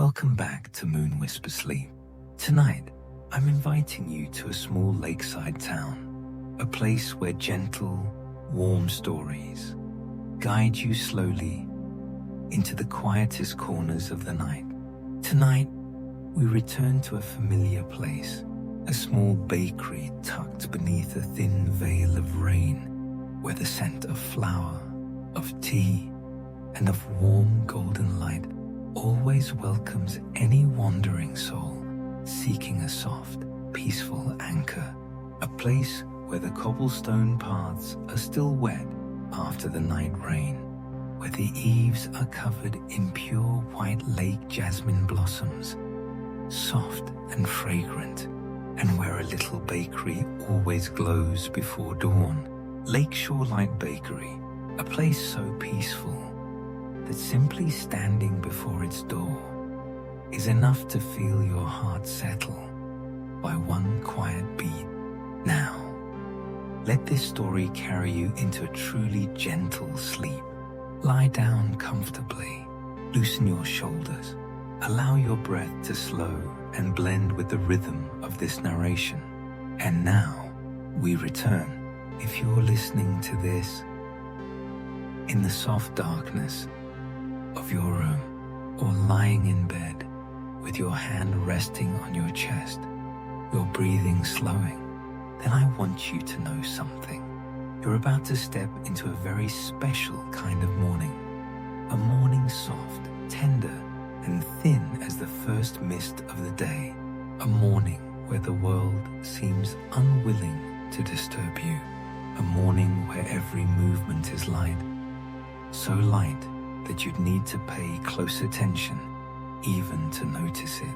Welcome back to Moon Whisper Sleep. Tonight, I'm inviting you to a small lakeside town, a place where gentle, warm stories guide you slowly into the quietest corners of the night. Tonight, we return to a familiar place, a small bakery tucked beneath a thin veil of rain, where the scent of flour, of tea, and of warm golden light always welcomes any wandering soul seeking a soft, peaceful anchor. A place where the cobblestone paths are still wet after the night rain, where the eaves are covered in pure white lake jasmine blossoms, soft and fragrant, and where a little bakery always glows before dawn. Lakeshore Light Bakery, a place so peaceful that simply standing before its door is enough to feel your heart settle by one quiet beat. Now, let this story carry you into a truly gentle sleep. Lie down comfortably, loosen your shoulders, allow your breath to slow and blend with the rhythm of this narration. And now, we return. If you're listening to this in the soft darkness of your room, or lying in bed with your hand resting on your chest, your breathing slowing, then I want you to know something. You're about to step into a very special kind of morning. A morning soft, tender, and thin as the first mist of the day. A morning where the world seems unwilling to disturb you. A morning where every movement is light. So light that you'd need to pay close attention even to notice it.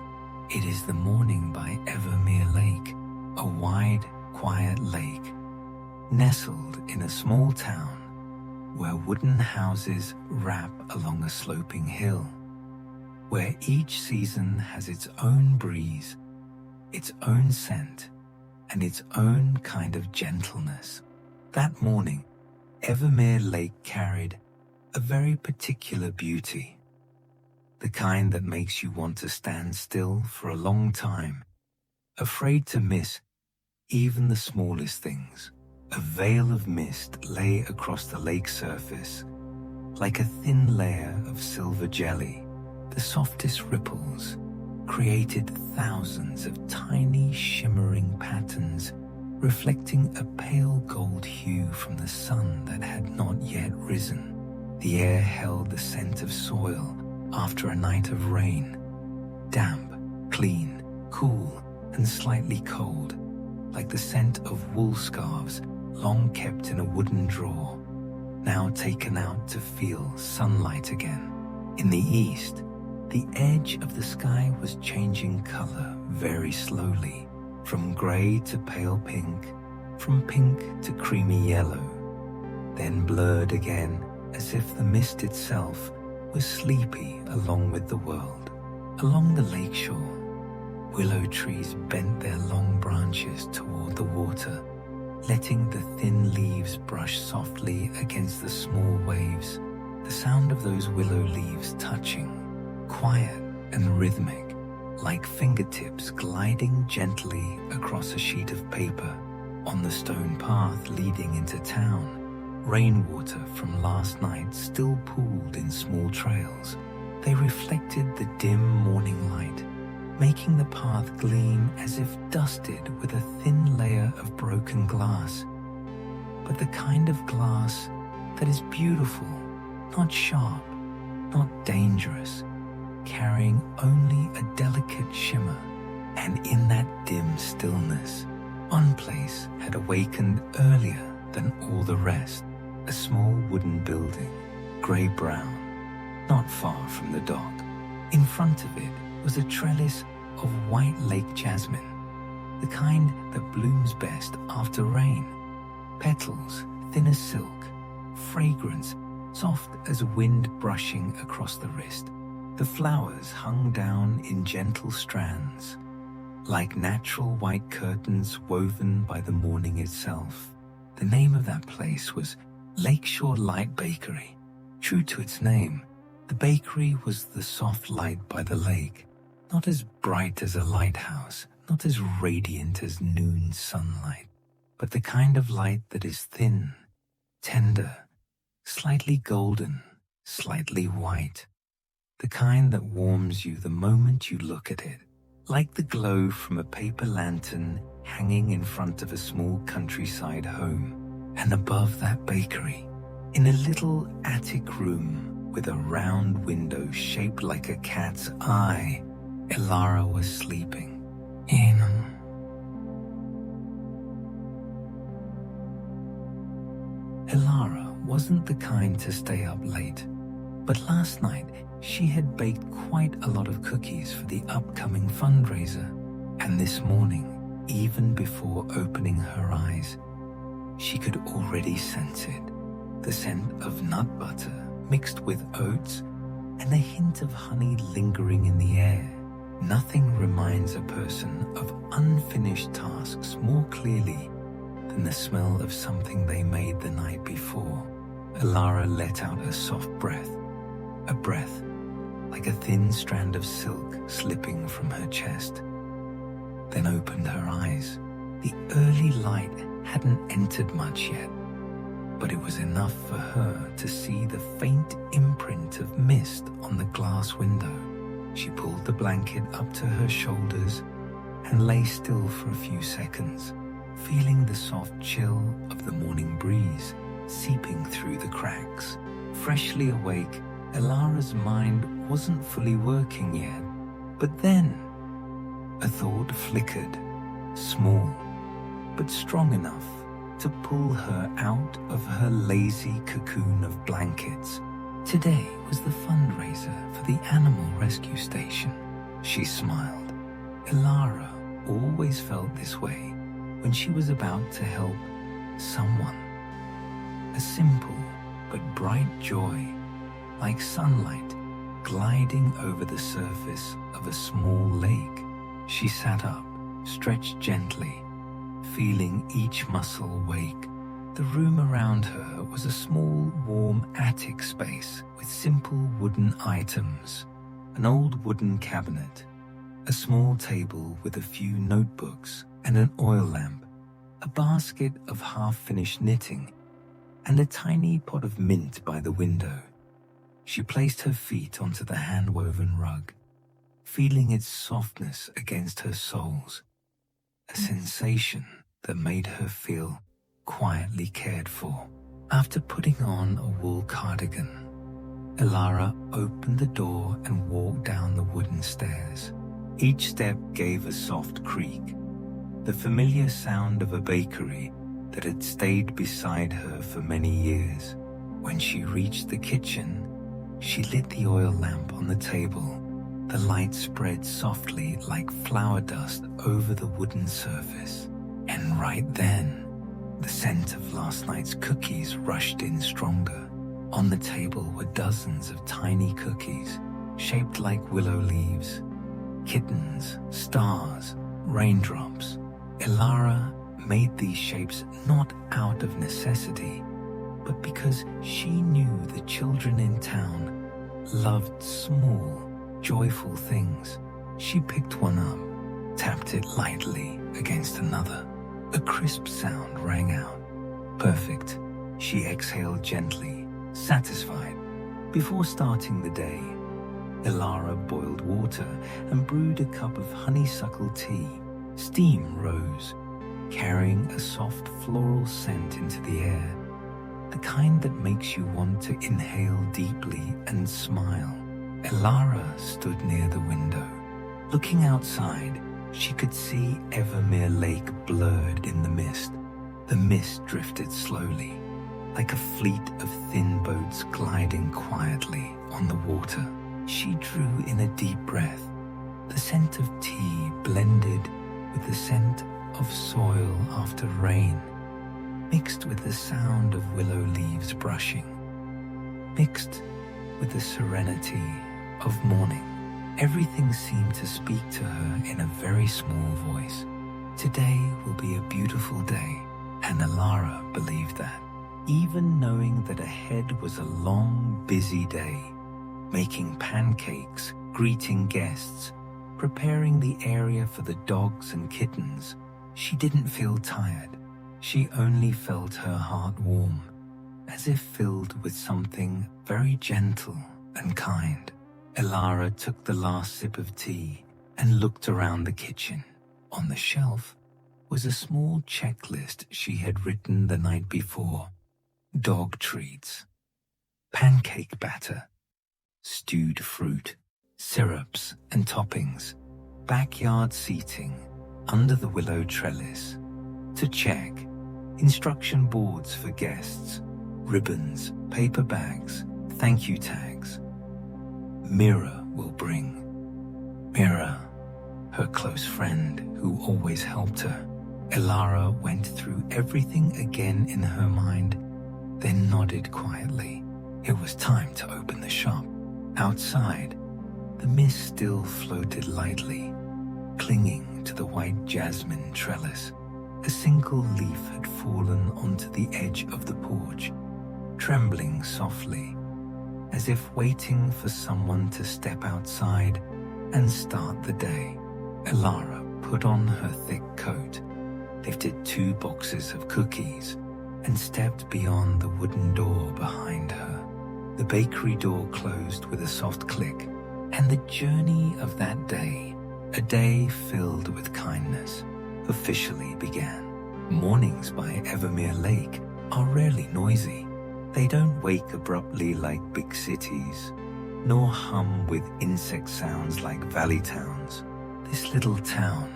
It is the morning by Evermere Lake, a wide, quiet lake nestled in a small town where wooden houses wrap along a sloping hill, where each season has its own breeze, its own scent, and its own kind of gentleness. That morning, Evermere Lake carried a very particular beauty, the kind that makes you want to stand still for a long time, afraid to miss even the smallest things. A veil of mist lay across the lake surface, like a thin layer of silver jelly. The softest ripples created thousands of tiny shimmering patterns, reflecting a pale gold hue from the sun that had not yet risen. The air held the scent of soil after a night of rain, damp, clean, cool, and slightly cold, like the scent of wool scarves long kept in a wooden drawer, now taken out to feel sunlight again. In the east, the edge of the sky was changing color very slowly, from gray to pale pink, from pink to creamy yellow, then blurred again as if the mist itself was sleepy along with the world. Along the lakeshore, willow trees bent their long branches toward the water, letting the thin leaves brush softly against the small waves. The sound of those willow leaves touching, quiet and rhythmic, like fingertips gliding gently across a sheet of paper. On the stone path leading into town, rainwater from last night still pooled in small trails. They reflected the dim morning light, making the path gleam as if dusted with a thin layer of broken glass. But the kind of glass that is beautiful, not sharp, not dangerous, carrying only a delicate shimmer. And in that dim stillness, one place had awakened earlier than all the rest. A small wooden building, grey-brown, not far from the dock. In front of it was a trellis of white lake jasmine, the kind that blooms best after rain. Petals thin as silk, fragrance soft as wind brushing across the wrist. The flowers hung down in gentle strands, like natural white curtains woven by the morning itself. The name of that place was Lakeshore Light Bakery. True to its name, The bakery was the soft light by the lake, not as bright as a lighthouse, not as radiant as noon sunlight, but the kind of light that is thin, tender, slightly golden, slightly white, the kind that warms you the moment you look at it, like the glow from a paper lantern hanging in front of a small countryside home. And above that bakery, in a little attic room with a round window shaped like a cat's eye, Elara was sleeping. Elara wasn't the kind to stay up late, but last night she had baked quite a lot of cookies for the upcoming fundraiser, and this morning, even before opening her eyes, she could already sense it, the scent of nut butter mixed with oats and a hint of honey lingering in the air. Nothing reminds a person of unfinished tasks more clearly than the smell of something they made the night before. Elara let out a soft breath, a breath like a thin strand of silk slipping from her chest, then opened her eyes. The early light hadn't entered much yet, but it was enough for her to see the faint imprint of mist on the glass window. She pulled the blanket up to her shoulders and lay still for a few seconds, feeling the soft chill of the morning breeze seeping through the cracks. Freshly awake, Elara's mind wasn't fully working yet, but then a thought flickered, small but strong enough to pull her out of her lazy cocoon of blankets. Today was the fundraiser for the animal rescue station. She smiled. Elara always felt this way when she was about to help someone. A simple but bright joy, like sunlight gliding over the surface of a small lake. She sat up, stretched gently, feeling each muscle wake. The room around her was a small, warm attic space with simple wooden items, an old wooden cabinet, a small table with a few notebooks and an oil lamp, a basket of half-finished knitting, and a tiny pot of mint by the window. She placed her feet onto the hand-woven rug, feeling its softness against her soles, a sensation that made her feel quietly cared for. After putting on a wool cardigan, Elara opened the door and walked down the wooden stairs. Each step gave a soft creak, the familiar sound of a bakery that had stayed beside her for many years. When she reached the kitchen, she lit the oil lamp on the table. The light spread softly like flour dust over the wooden surface. And right then, the scent of last night's cookies rushed in stronger. On the table were dozens of tiny cookies, shaped like willow leaves, kittens, stars, raindrops. Elara made these shapes not out of necessity, but because she knew the children in town loved small, joyful things. She picked one up, tapped it lightly against another. A crisp sound rang out. Perfect. She exhaled gently, satisfied. Before starting the day, Elara boiled water and brewed a cup of honeysuckle tea. Steam rose, carrying a soft floral scent into the air, the kind that makes you want to inhale deeply and smile. Elara stood near the window. Looking outside, she could see Evermere Lake blurred in the mist. The mist drifted slowly, like a fleet of thin boats gliding quietly on the water. She drew in a deep breath. The scent of tea blended with the scent of soil after rain, mixed with the sound of willow leaves brushing, mixed with the serenity of morning. Everything seemed to speak to her in a very small voice. Today will be a beautiful day, and Elara believed that. Even knowing that ahead was a long, busy day, making pancakes, greeting guests, preparing the area for the dogs and kittens. She didn't feel tired. She only felt her heart warm, as if filled with something very gentle and kind. Elara took the last sip of tea and looked around the kitchen. On the shelf was a small checklist she had written the night before. Dog treats, pancake batter, stewed fruit, syrups and toppings, backyard seating, under the willow trellis. To check, instruction boards for guests, ribbons, paper bags, thank you tags. Mira will bring. Mira, her close friend who always helped her. Elara went through everything again in her mind, then nodded quietly. It was time to open the shop. Outside, the mist still floated lightly, clinging to the white jasmine trellis. A single leaf had fallen onto the edge of the porch, trembling softly, as if waiting for someone to step outside and start the day. Elara put on her thick coat, lifted 2 boxes of cookies, and stepped beyond the wooden door behind her. The bakery door closed with a soft click, and the journey of that day, a day filled with kindness, officially began. Mornings by Evermere Lake are rarely noisy. They don't wake abruptly like big cities, nor hum with insect sounds like valley towns. This little town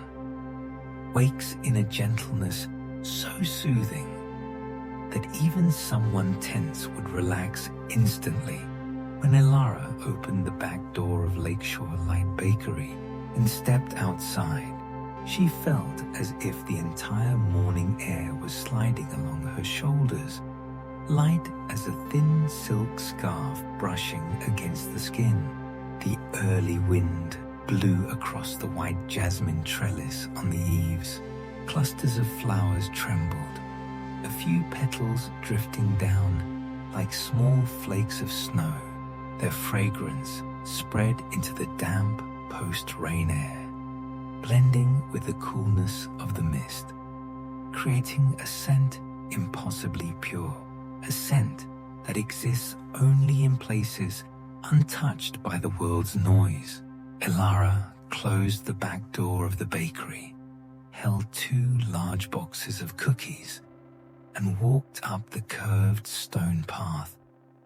wakes in a gentleness so soothing that even someone tense would relax instantly. When Elara opened the back door of Lakeshore Light Bakery and stepped outside, she felt as if the entire morning air was sliding along her shoulders, light as a thin silk scarf brushing against the skin. The early wind blew across the white jasmine trellis on the eaves. Clusters of flowers trembled, a few petals drifting down like small flakes of snow. Their fragrance spread into the damp post-rain air, blending with the coolness of the mist, creating a scent impossibly pure, a scent that exists only in places untouched by the world's noise. Elara closed the back door of the bakery, held 2 large boxes of cookies, and walked up the curved stone path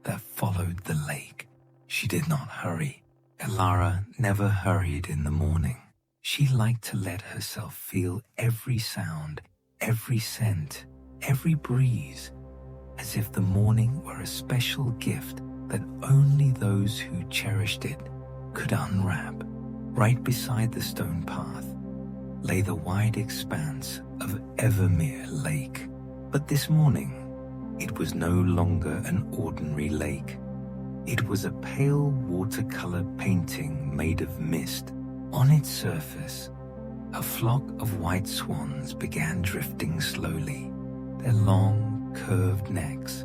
that followed the lake. She did not hurry. Elara never hurried in the morning. She liked to let herself feel every sound, every scent, every breeze, as if the morning were a special gift that only those who cherished it could unwrap. Right beside the stone path lay the wide expanse of Evermere Lake. But this morning, it was no longer an ordinary lake. It was a pale watercolor painting made of mist. On its surface, a flock of white swans began drifting slowly. Their long, curved necks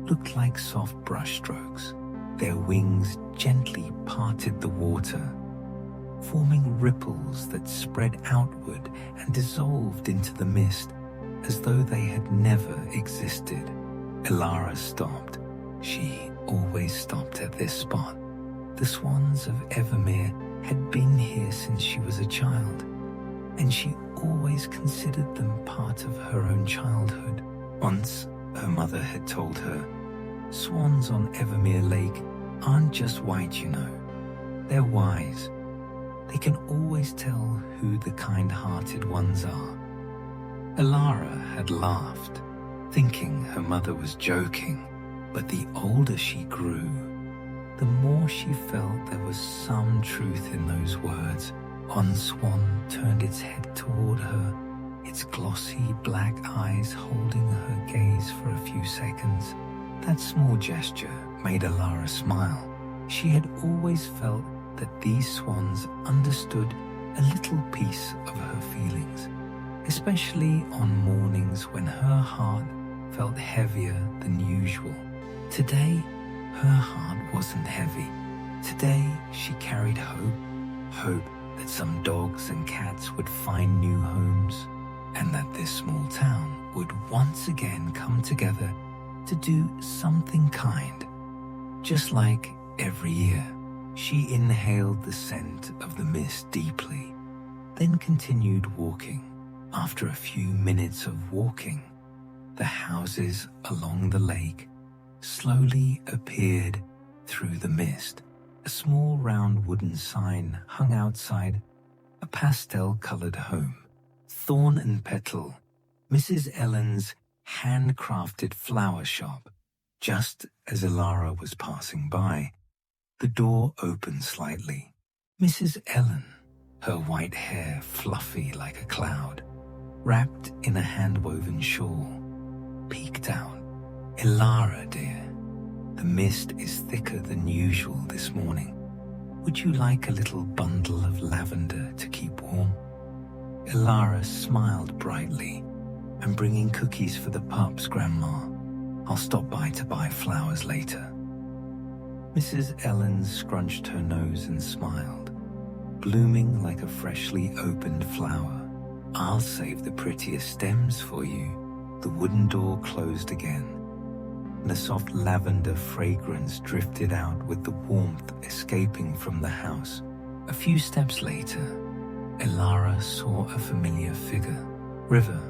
looked like soft brushstrokes. Their wings gently parted the water, forming ripples that spread outward and dissolved into the mist as though they had never existed. Elara stopped. She always stopped at this spot. The swans of Evermere had been here since she was a child, and she always considered them part of her own childhood. Once, her mother had told her, swans on Evermere Lake aren't just white, you know. They're wise. They can always tell who the kind-hearted ones are. Elara had laughed, thinking her mother was joking, but the older she grew, the more she felt there was some truth in those words. One swan turned its head toward her, its glossy black eyes holding her gaze for a few seconds. That small gesture made Elara smile. She had always felt that these swans understood a little piece of her feelings, especially on mornings when her heart felt heavier than usual. Today, her heart wasn't heavy. Today, she carried hope that some dogs and cats would find new homes, and that this small town would once again come together to do something kind. Just like every year, she inhaled the scent of the mist deeply, then continued walking. After a few minutes of walking, the houses along the lake slowly appeared through the mist. A small round wooden sign hung outside a pastel-colored home. Thorn and Petal, Mrs. Ellen's handcrafted flower shop. Just as Elara was passing by, the door opened slightly. Mrs. Ellen, her white hair fluffy like a cloud, wrapped in a hand-woven shawl, peeked out. "Elara, dear, the mist is thicker than usual this morning. Would you like a little bundle of lavender to keep warm?" Elara smiled brightly. "I'm bringing cookies for the pups, Grandma. I'll stop by to buy flowers later." Mrs. Ellen scrunched her nose and smiled, blooming like a freshly opened flower. "I'll save the prettiest stems for you." The wooden door closed again, and a soft lavender fragrance drifted out with the warmth escaping from the house. A few steps later, Elara saw a familiar figure, River,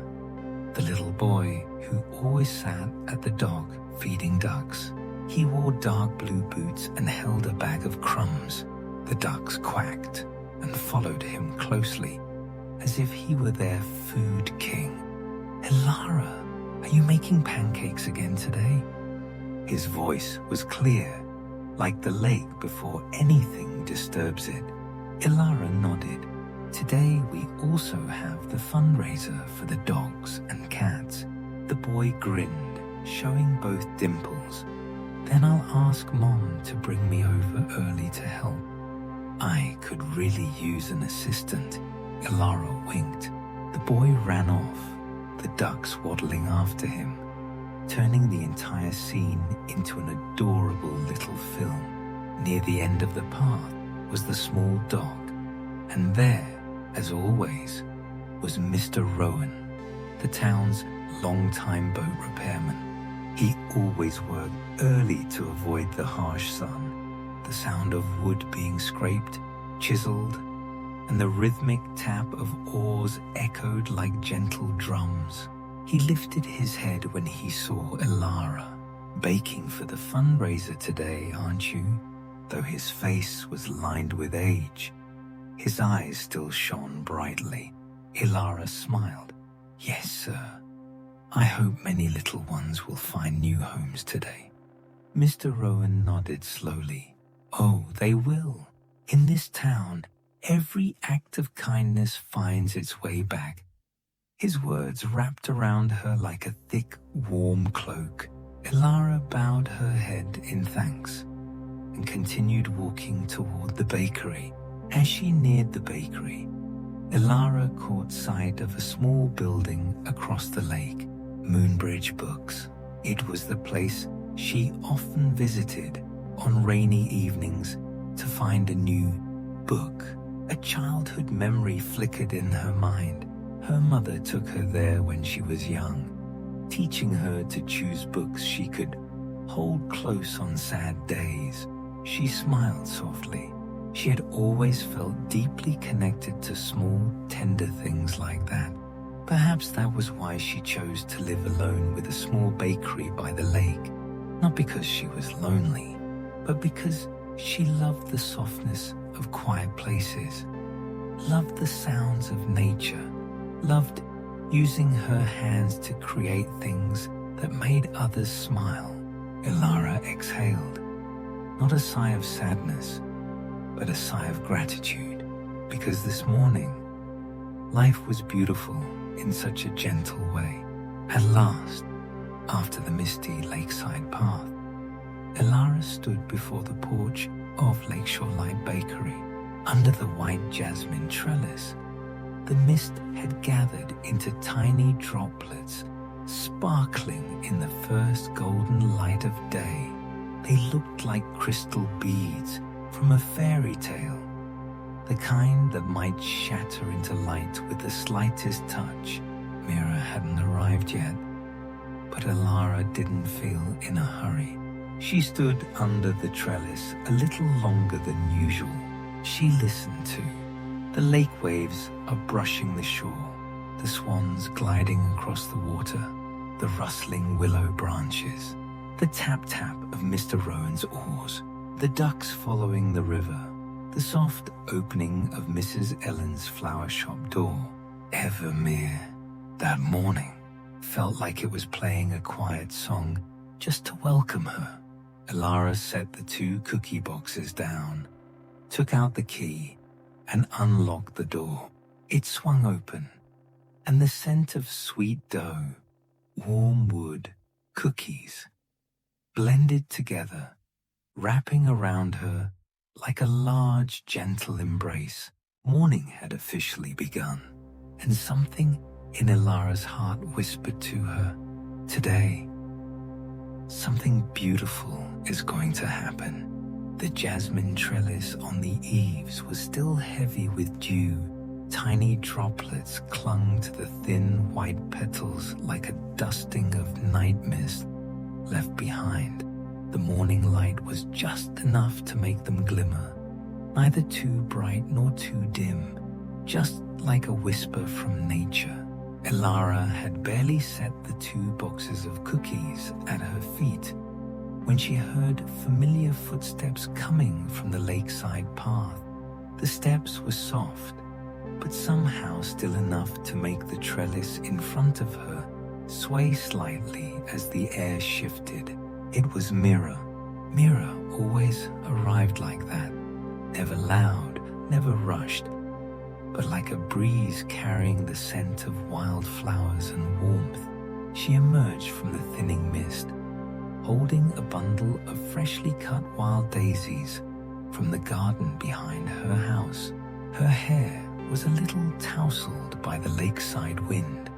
the little boy who always sat at the dock feeding ducks. He wore dark blue boots and held a bag of crumbs. The ducks quacked and followed him closely, as if he were their food king. "Elara, are you making pancakes again today?" His voice was clear, like the lake before anything disturbs it. Elara nodded. "Today we also have the fundraiser for the dogs and cats." The boy grinned, showing both dimples. "Then I'll ask Mom to bring me over early to help." "I could really use an assistant." Elara winked. The boy ran off, the ducks waddling after him, turning the entire scene into an adorable little film. Near the end of the path was the small dock, and there, as always, was Mr. Rowan, the town's longtime boat repairman. He always worked early to avoid the harsh sun. The sound of wood being scraped, chiseled, and the rhythmic tap of oars echoed like gentle drums. He lifted his head when he saw Elara. "Baking for the fundraiser today, aren't you?" Though his face was lined with age, his eyes still shone brightly. Elara smiled. "Yes, sir. I hope many little ones will find new homes today." Mr. Rowan nodded slowly. "Oh, they will. In this town, every act of kindness finds its way back." His words wrapped around her like a thick, warm cloak. Elara bowed her head in thanks and continued walking toward the bakery. As she neared the bakery, Elara caught sight of a small building across the lake, Moonbridge Books. It was the place she often visited on rainy evenings to find a new book. A childhood memory flickered in her mind. Her mother took her there when she was young, teaching her to choose books she could hold close on sad days. She smiled softly. She had always felt deeply connected to small, tender things like that. Perhaps that was why she chose to live alone with a small bakery by the lake. Not because she was lonely, but because she loved the softness of quiet places, loved the sounds of nature, loved using her hands to create things that made others smile. Elara exhaled, not a sigh of sadness, but a sigh of gratitude, because this morning, life was beautiful in such a gentle way. At last, after the misty lakeside path, Elara stood before the porch of Lakeshore Light Bakery. Under the white jasmine trellis, the mist had gathered into tiny droplets, sparkling in the first golden light of day. They looked like crystal beads from from a fairy tale, the kind that might shatter into light with the slightest touch. Mira hadn't arrived yet, but Elara didn't feel in a hurry. She stood under the trellis a little longer than usual. She listened to the lake waves are brushing the shore, the swans gliding across the water, the rustling willow branches, the tap-tap of Mr. Rowan's oars, the ducks following the river, the soft opening of Mrs. Ellen's flower shop door. Evermere, that morning, felt like it was playing a quiet song just to welcome her. Elara set the 2 cookie boxes down, took out the key, and unlocked the door. It swung open, and the scent of sweet dough, warm wood, cookies, blended together, wrapping around her like a large, gentle embrace. Morning had officially begun, and something in Elara's heart whispered to her, today, something beautiful is going to happen. The jasmine trellis on the eaves was still heavy with dew. Tiny droplets clung to the thin white petals like a dusting of night mist left behind. The morning light was just enough to make them glimmer, neither too bright nor too dim, just like a whisper from nature. Elara had barely set the 2 boxes of cookies at her feet when she heard familiar footsteps coming from the lakeside path. The steps were soft, but somehow still enough to make the trellis in front of her sway slightly as the air shifted. It was Mira. Mira always arrived like that, never loud, never rushed, but like a breeze carrying the scent of wildflowers and warmth. She emerged from the thinning mist, holding a bundle of freshly cut wild daisies from the garden behind her house. Her hair was a little tousled by the lakeside wind,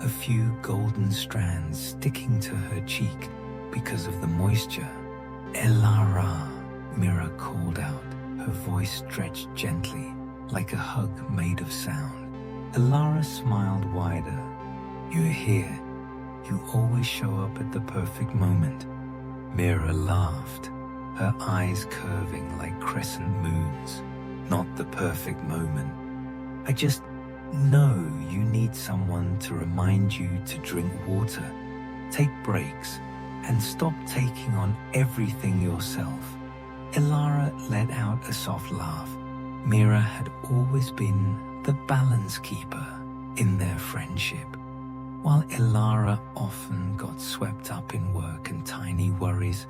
a few golden strands sticking to her cheek because of the moisture. Elara, Mira called out, her voice stretched gently, like a hug made of sound. Elara smiled wider. You're here. You always show up at the perfect moment. Mira laughed, her eyes curving like crescent moons. Not the perfect moment. I just know you need someone to remind you to drink water, take breaks, and stop taking on everything yourself. Elara let out a soft laugh. Mira had always been the balance keeper in their friendship. While Elara often got swept up in work and tiny worries,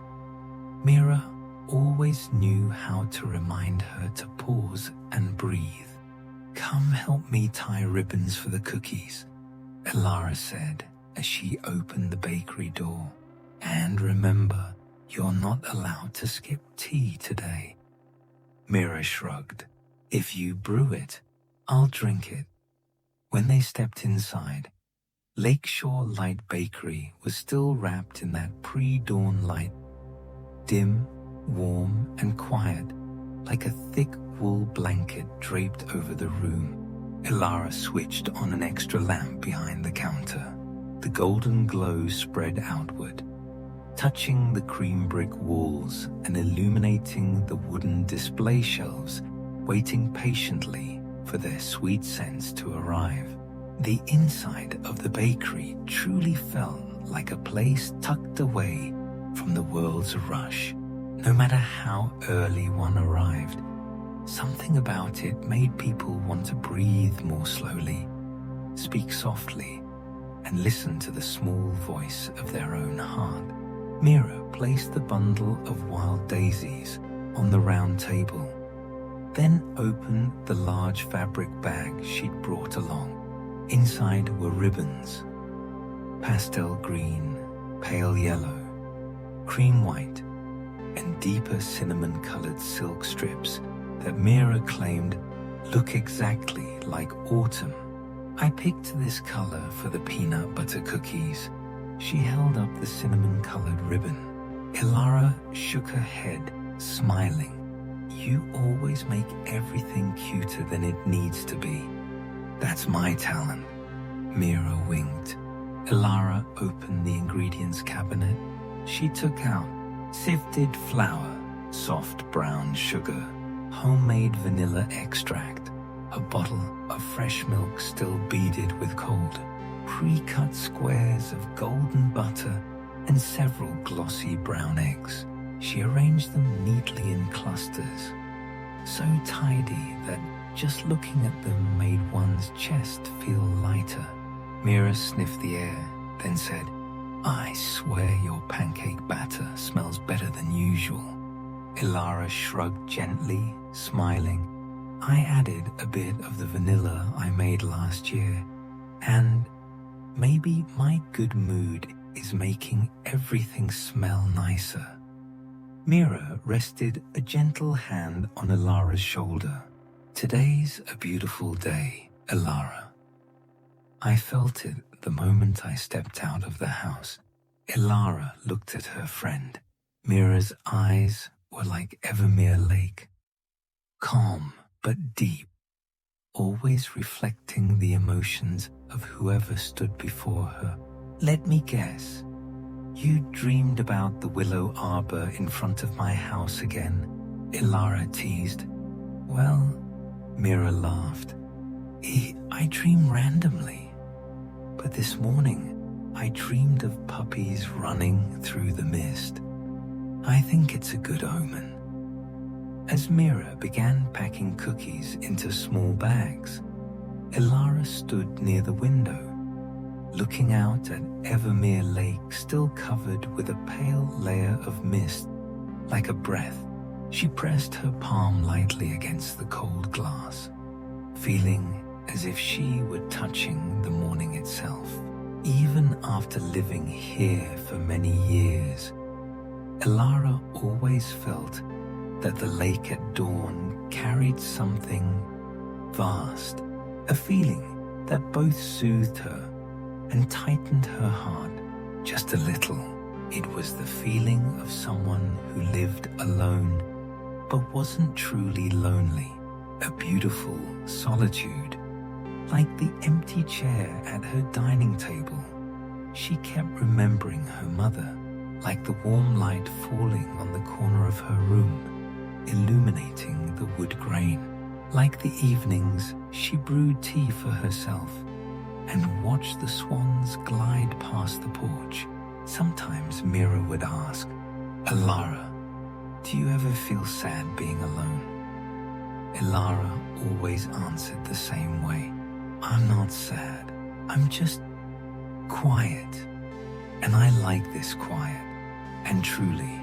Mira always knew how to remind her to pause and breathe. Come help me tie ribbons for the cookies, Elara said as she opened the bakery door. And remember, you're not allowed to skip tea today. Mira shrugged. If you brew it, I'll drink it. When they stepped inside, Lakeshore Light Bakery was still wrapped in that pre-dawn light, dim, warm, and quiet, like a thick wool blanket draped over the room. Elara switched on an extra lamp behind the counter. The golden glow spread outward, touching the cream brick walls and illuminating the wooden display shelves, waiting patiently for their sweet scents to arrive. The inside of the bakery truly felt like a place tucked away from the world's rush. No matter how early one arrived, something about it made people want to breathe more slowly, speak softly, and listen to the small voice of their own heart. Mira placed the bundle of wild daisies on the round table, then opened the large fabric bag she'd brought along. Inside were ribbons, pastel green, pale yellow, cream white, and deeper cinnamon-colored silk strips that Mira claimed look exactly like autumn. I picked this color for the peanut butter cookies. She held up the cinnamon-colored ribbon. Elara shook her head, smiling. you always make everything cuter than it needs to be. That's my talent. Mira winked. Elara opened the ingredients cabinet. She took out sifted flour, soft brown sugar, homemade vanilla extract, a bottle of fresh milk still beaded with cold, pre-cut squares of golden butter, and several glossy brown eggs. She arranged them neatly in clusters, so tidy that just looking at them made one's chest feel lighter. Mira sniffed the air, then said, "I swear your pancake batter smells better than usual." Elara shrugged gently, smiling. "I added a bit of the vanilla I made last year, and maybe my good mood is making everything smell nicer." Mira rested a gentle hand on Elara's shoulder. "Today's a beautiful day, Elara." I felt it the moment I stepped out of the house. Elara looked at her friend. Mira's eyes were like Evermere Lake, calm but deep, always reflecting the emotions of whoever stood before her. "Let me guess. You dreamed about the willow arbor in front of my house again," Elara teased. "Well," Mira laughed, I dream randomly. But this morning, I dreamed of puppies running through the mist. I think it's a good omen." As Mira began packing cookies into small bags, Elara stood near the window, looking out at Evermere Lake still covered with a pale layer of mist, like a breath. She pressed her palm lightly against the cold glass, feeling as if she were touching the morning itself. Even after living here for many years, Elara always felt that the lake at dawn carried something vast, a feeling that both soothed her and tightened her heart just a little. It was the feeling of someone who lived alone but wasn't truly lonely, a beautiful solitude. Like the empty chair at her dining table, she kept remembering her mother, like the warm light falling on the corner of her room, illuminating the wood grain. Like the evenings, she brewed tea for herself and watched the swans glide past the porch. Sometimes Mira would ask, "Elara, do you ever feel sad being alone?" Elara always answered the same way. "I'm not sad. I'm just quiet. And I like this quiet." And truly,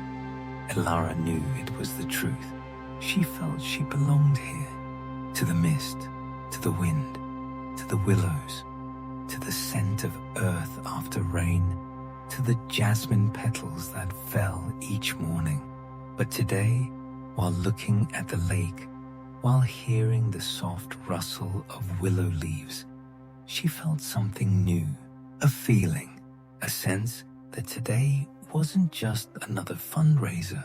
Elara knew it was the truth. She felt she belonged here, to the mist, to the wind, to the willows, to the scent of earth after rain, to the jasmine petals that fell each morning. But today, while looking at the lake, while hearing the soft rustle of willow leaves, she felt something new, a feeling, a sense that today wasn't just another fundraiser,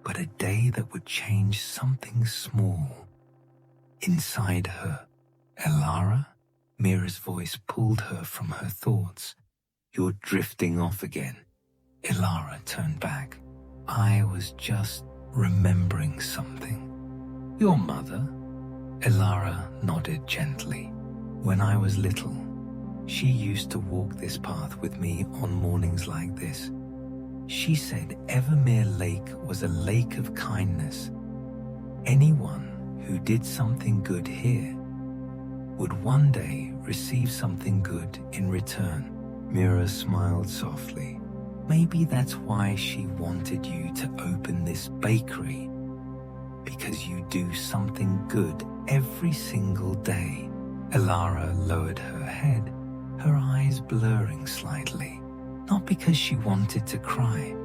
but a day that would change something small inside her. "Elara?" Mira's voice pulled her from her thoughts. "You're drifting off again." Elara turned back. "I was just remembering something." "Your mother?" Elara nodded gently. "When I was little, she used to walk this path with me on mornings like this. She said Evermere Lake was a lake of kindness. Anyone who did something good here would one day receive something good in return." Mira smiled softly. "Maybe that's why she wanted you to open this bakery, because you do something good every single day." Elara lowered her head, her eyes blurring slightly, not because she wanted to cry,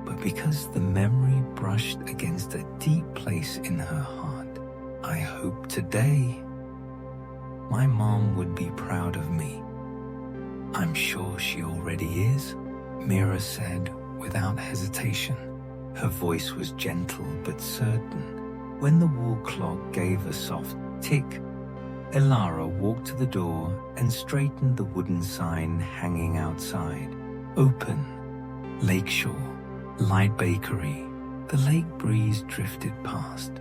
but because the memory brushed against a deep place in her heart. "I hope today my mom would be proud of me." "I'm sure she already is," Mira said without hesitation. Her voice was gentle but certain, When the wall clock gave a soft tick, Elara walked to the door and straightened the wooden sign hanging outside. Open. Lakeshore Light Bakery. The lake breeze drifted past,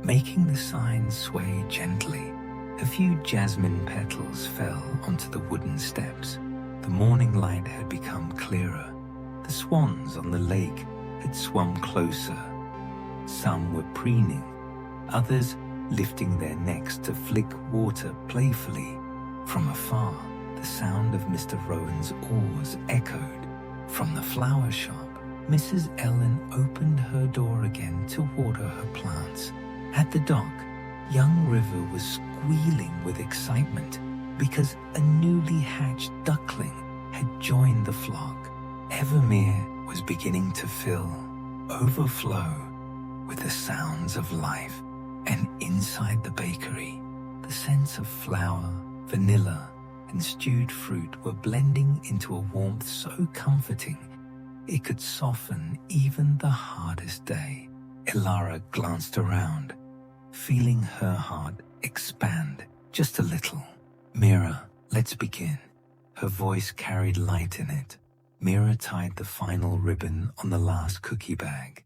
making the sign sway gently. A few jasmine petals fell onto the wooden steps. The morning light had become clearer. The swans on the lake had swum closer. Some were preening, others lifting their necks to flick water playfully. From afar, the sound of Mr. Rowan's oars echoed. From the flower shop, Mrs. Ellen opened her door again to water her plants. At the dock, young River was squealing with excitement because a newly hatched duckling had joined the flock. Evermere was beginning to overflow with the sounds of life, and inside the bakery, the scents of flour, vanilla, and stewed fruit were blending into a warmth so comforting it could soften even the hardest day. Elara glanced around, feeling her heart expand just a little. Mira, let's begin. Her voice carried light in it. Mira tied the final ribbon on the last cookie bag,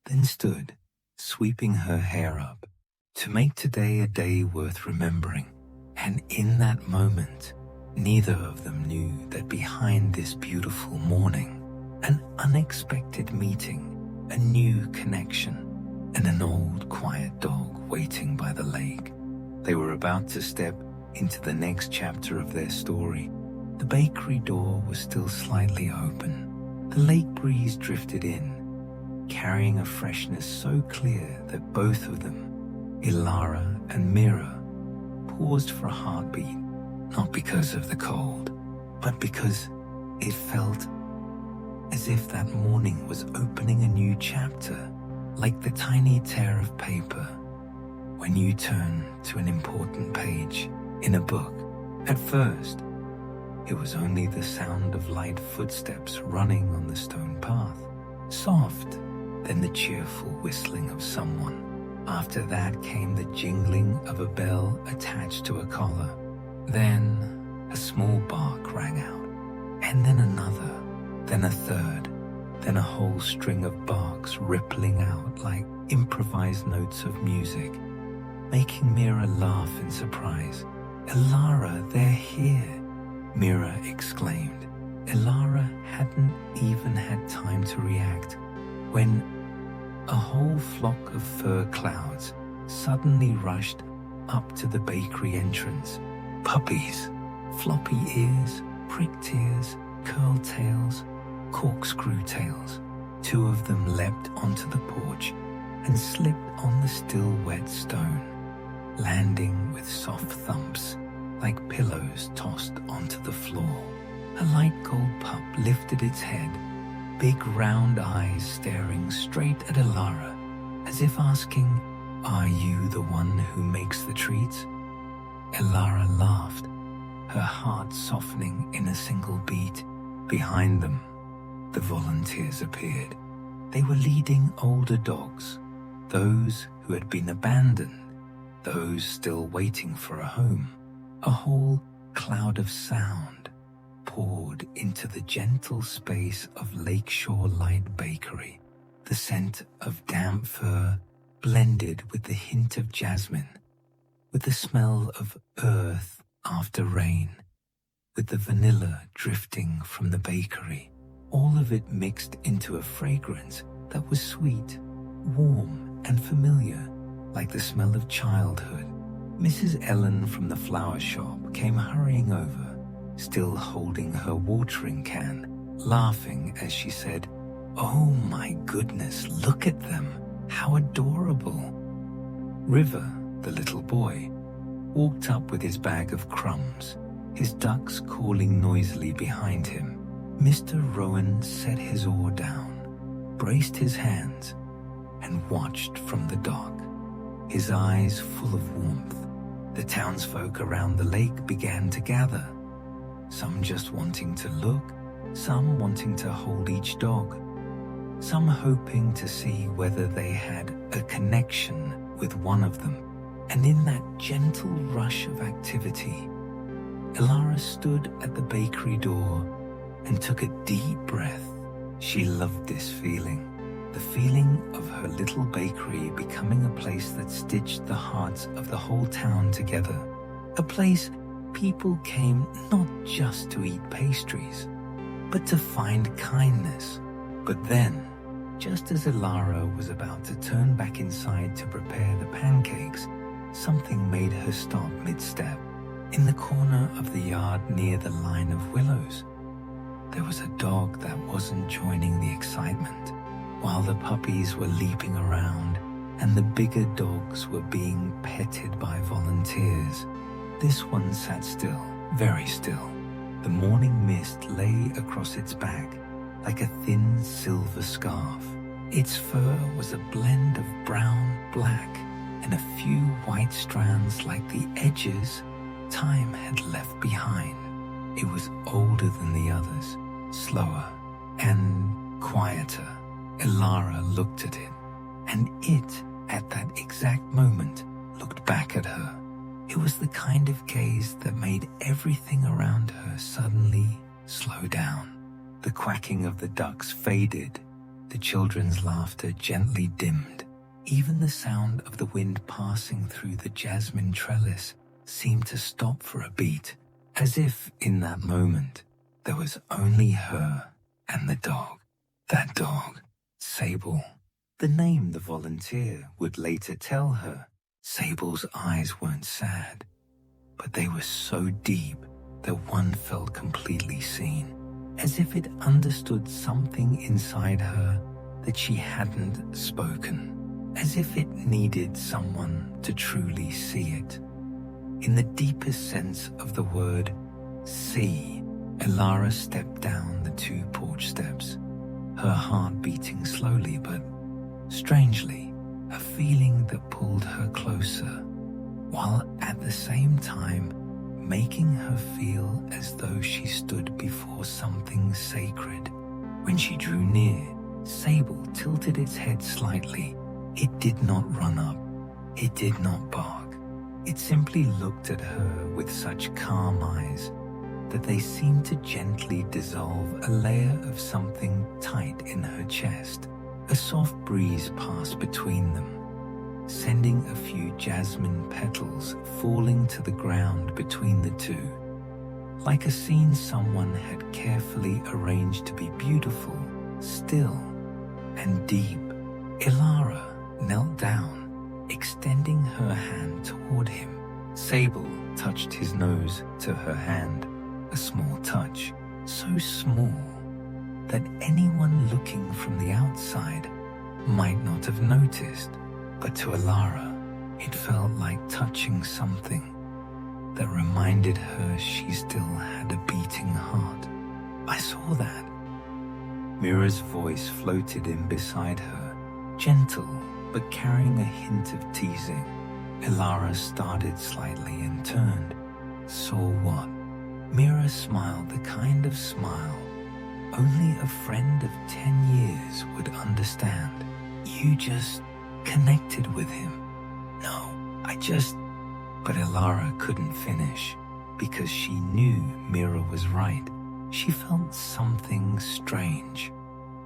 then stood, sweeping her hair up, to make today a day worth remembering. And in that moment, neither of them knew that behind this beautiful morning, an unexpected meeting, a new connection, and an old quiet dog waiting by the lake. They were about to step into the next chapter of their story. The bakery door was still slightly open. The lake breeze drifted in, carrying a freshness so clear that both of them, Elara and Mira, paused for a heartbeat, not because of the cold, but because it felt as if that morning was opening a new chapter, like the tiny tear of paper when you turn to an important page in a book. At first, it was only the sound of light footsteps running on the stone path, soft, then the cheerful whistling of someone. After that came the jingling of a bell attached to a collar. Then a small bark rang out, and then another, then a third, then a whole string of barks rippling out like improvised notes of music, making Mira laugh in surprise. "Elara, they're here!" Mira exclaimed. Elara hadn't even had time to react when a whole flock of fur clouds suddenly rushed up to the bakery entrance. Puppies, floppy ears, pricked ears, curled tails, corkscrew tails. Two of them leapt onto the porch and slipped on the still wet stone, landing with soft thumps like pillows tossed onto the floor. A light gold pup lifted its head, big round eyes staring straight at Elara, as if asking, "Are you the one who makes the treats?" Elara laughed, her heart softening in a single beat. Behind them, the volunteers appeared. They were leading older dogs, those who had been abandoned, those still waiting for a home. A whole cloud of sound poured into the gentle space of Lakeshore Light Bakery. The scent of damp fur blended with the hint of jasmine, with the smell of earth after rain, with the vanilla drifting from the bakery. All of it mixed into a fragrance that was sweet, warm, and familiar, like the smell of childhood. Mrs. Ellen from the flower shop came hurrying over, still holding her watering can, laughing as she said, "Oh my goodness, look at them, how adorable." River, the little boy, walked up with his bag of crumbs, his ducks calling noisily behind him. Mr. Rowan set his oar down, braced his hands, and watched from the dock, his eyes full of warmth. The townsfolk around the lake began to gather, some just wanting to look, some wanting to hold each dog, some hoping to see whether they had a connection with one of them, and in that gentle rush of activity, Elara stood at the bakery door and took a deep breath. She loved this feeling, the feeling of her little bakery becoming a place that stitched the hearts of the whole town together, a place people came not just to eat pastries, but to find kindness. But then, just as Elara was about to turn back inside to prepare the pancakes, something made her stop mid-step. In the corner of the yard near the line of willows, there was a dog that wasn't joining the excitement. While the puppies were leaping around and the bigger dogs were being petted by volunteers, this one sat still, very still. The morning mist lay across its back like a thin silver scarf. Its fur was a blend of brown, black, and a few white strands like the edges time had left behind. It was older than the others, slower and quieter. Elara looked at it, and it, at that exact moment, looked back at her. It was the kind of gaze that made everything around her suddenly slow down. The quacking of the ducks faded, the children's laughter gently dimmed. Even the sound of the wind passing through the jasmine trellis seemed to stop for a beat, as if, in that moment, there was only her and the dog. That dog, Sable, the name the volunteer would later tell her. Sable's eyes weren't sad, but they were so deep that one felt completely seen, as if it understood something inside her that she hadn't spoken, as if it needed someone to truly see it. In the deepest sense of the word see, Elara stepped down the 2 porch steps, her heart beating slowly but strangely, a feeling that pulled her closer, while at the same time making her feel as though she stood before something sacred. When she drew near, Sable tilted its head slightly. It did not run up. It did not bark. It simply looked at her with such calm eyes that they seemed to gently dissolve a layer of something tight in her chest. A soft breeze passed between them, sending a few jasmine petals falling to the ground between the two, like a scene someone had carefully arranged to be beautiful, still, and deep. Elara knelt down, extending her hand toward him. Sable touched his nose to her hand, a small touch, so small that anyone looking from the outside might not have noticed, but to Elara, it felt like touching something that reminded her she still had a beating heart. I saw that. Mira's voice floated in beside her, gentle but carrying a hint of teasing. Elara started slightly and turned. Saw what? Mira smiled the kind of smile only a friend of 10 years would understand. You just connected with him. No, But Elara couldn't finish because she knew Mira was right. She felt something strange,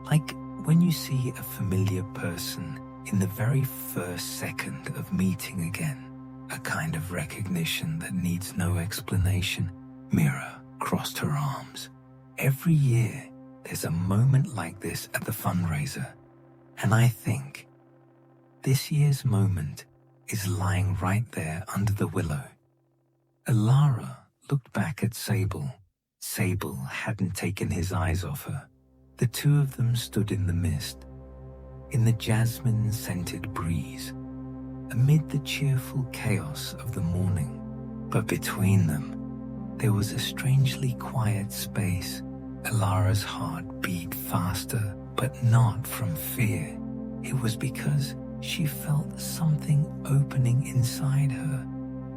like when you see a familiar person in the very first second of meeting again, a kind of recognition that needs no explanation. Mira crossed her arms. Every year, there's a moment like this at the fundraiser, and I think this year's moment is lying right there under the willow. Elara looked back at Sable. Sable hadn't taken his eyes off her. The two of them stood in the mist, in the jasmine-scented breeze, amid the cheerful chaos of the morning. But between them, there was a strangely quiet space. Elara's heart beat faster, but not from fear. It was because she felt something opening inside her,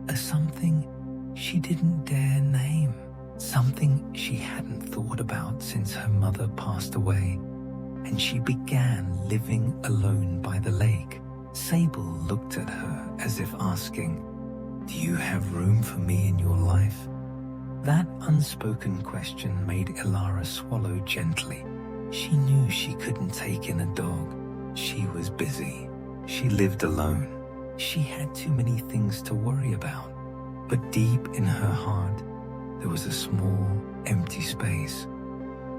a something she didn't dare name, something she hadn't thought about since her mother passed away, and she began living alone by the lake, Sable looked at her as if asking, "Do you have room for me in your life?" That unspoken question made Elara swallow gently. She knew she couldn't take in a dog. She was busy. She lived alone. She had too many things to worry about. But deep in her heart, there was a small, empty space.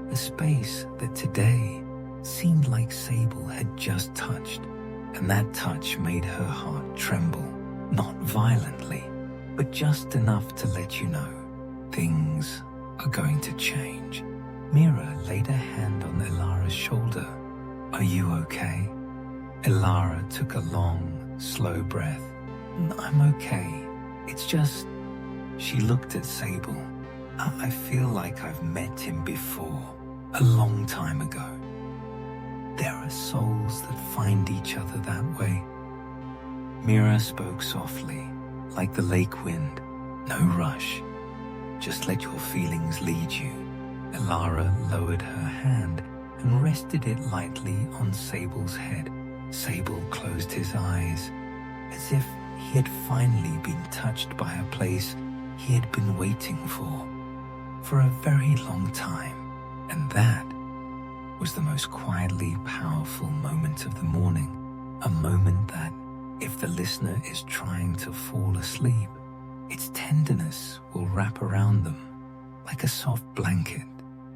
A space that today seemed like Sable had just touched. And that touch made her heart tremble. Not violently, but just enough to let you know things are going to change. Mira laid a hand on Elara's shoulder. "Are you okay?" Elara took a long, slow breath. "I'm okay. It's just..." She looked at Sable. I feel like I've met him before, a long time ago." There are souls that find each other that way. Mira spoke softly, like the lake wind. "No rush. Just let your feelings lead you." Elara lowered her hand and rested it lightly on Sable's head. Sable closed his eyes, as if he had finally been touched by a place he had been waiting for a very long time. And that was the most quietly powerful moment of the morning, a moment that, if the listener is trying to fall asleep, its tenderness will wrap around them like a soft blanket,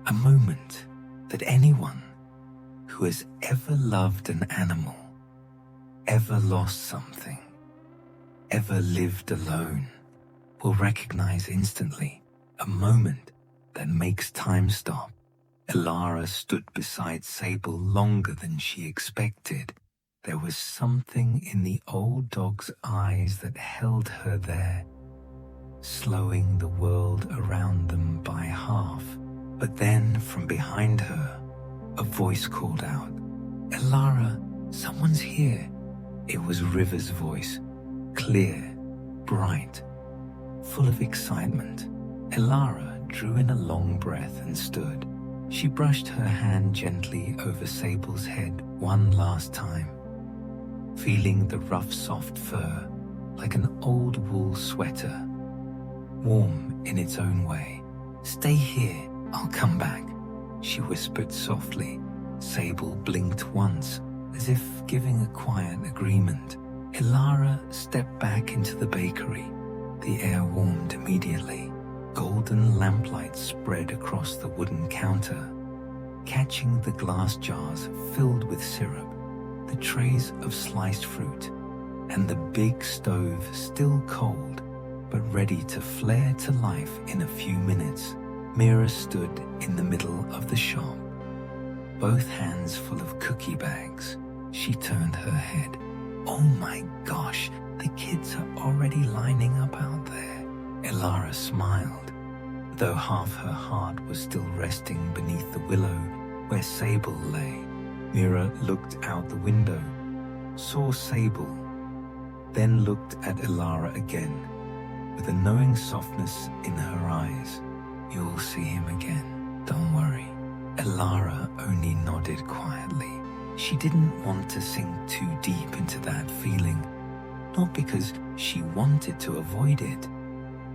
a moment that anyone who has ever loved an animal, ever lost something, ever lived alone, will recognize instantly, a moment that makes time stop. Elara stood beside Sable longer than she expected. There was something in the old dog's eyes that held her there, slowing the world around them by half. But then, from behind her, a voice called out, "Elara, someone's here." It was River's voice, clear, bright, full of excitement. Elara drew in a long breath and stood. She brushed her hand gently over Sable's head one last time, feeling the rough, soft fur like an old wool sweater, warm in its own way. "Stay here, I'll come back," she whispered softly. Sable blinked once, as if giving a quiet agreement. Elara stepped back into the bakery. The air warmed immediately. Golden lamplight spread across the wooden counter, catching the glass jars filled with syrup, the trays of sliced fruit, and the big stove still cold, but ready to flare to life in a few minutes. Mira stood in the middle of the shop, both hands full of cookie bags. She turned her head. "Oh my gosh, the kids are already lining up out there." Elara smiled, though half her heart was still resting beneath the willow where Sable lay. Mira looked out the window, saw Sable, then looked at Elara again, with a knowing softness in her eyes. "You'll see him again, don't worry." Elara only nodded quietly. She didn't want to sink too deep into that feeling, not because she wanted to avoid it,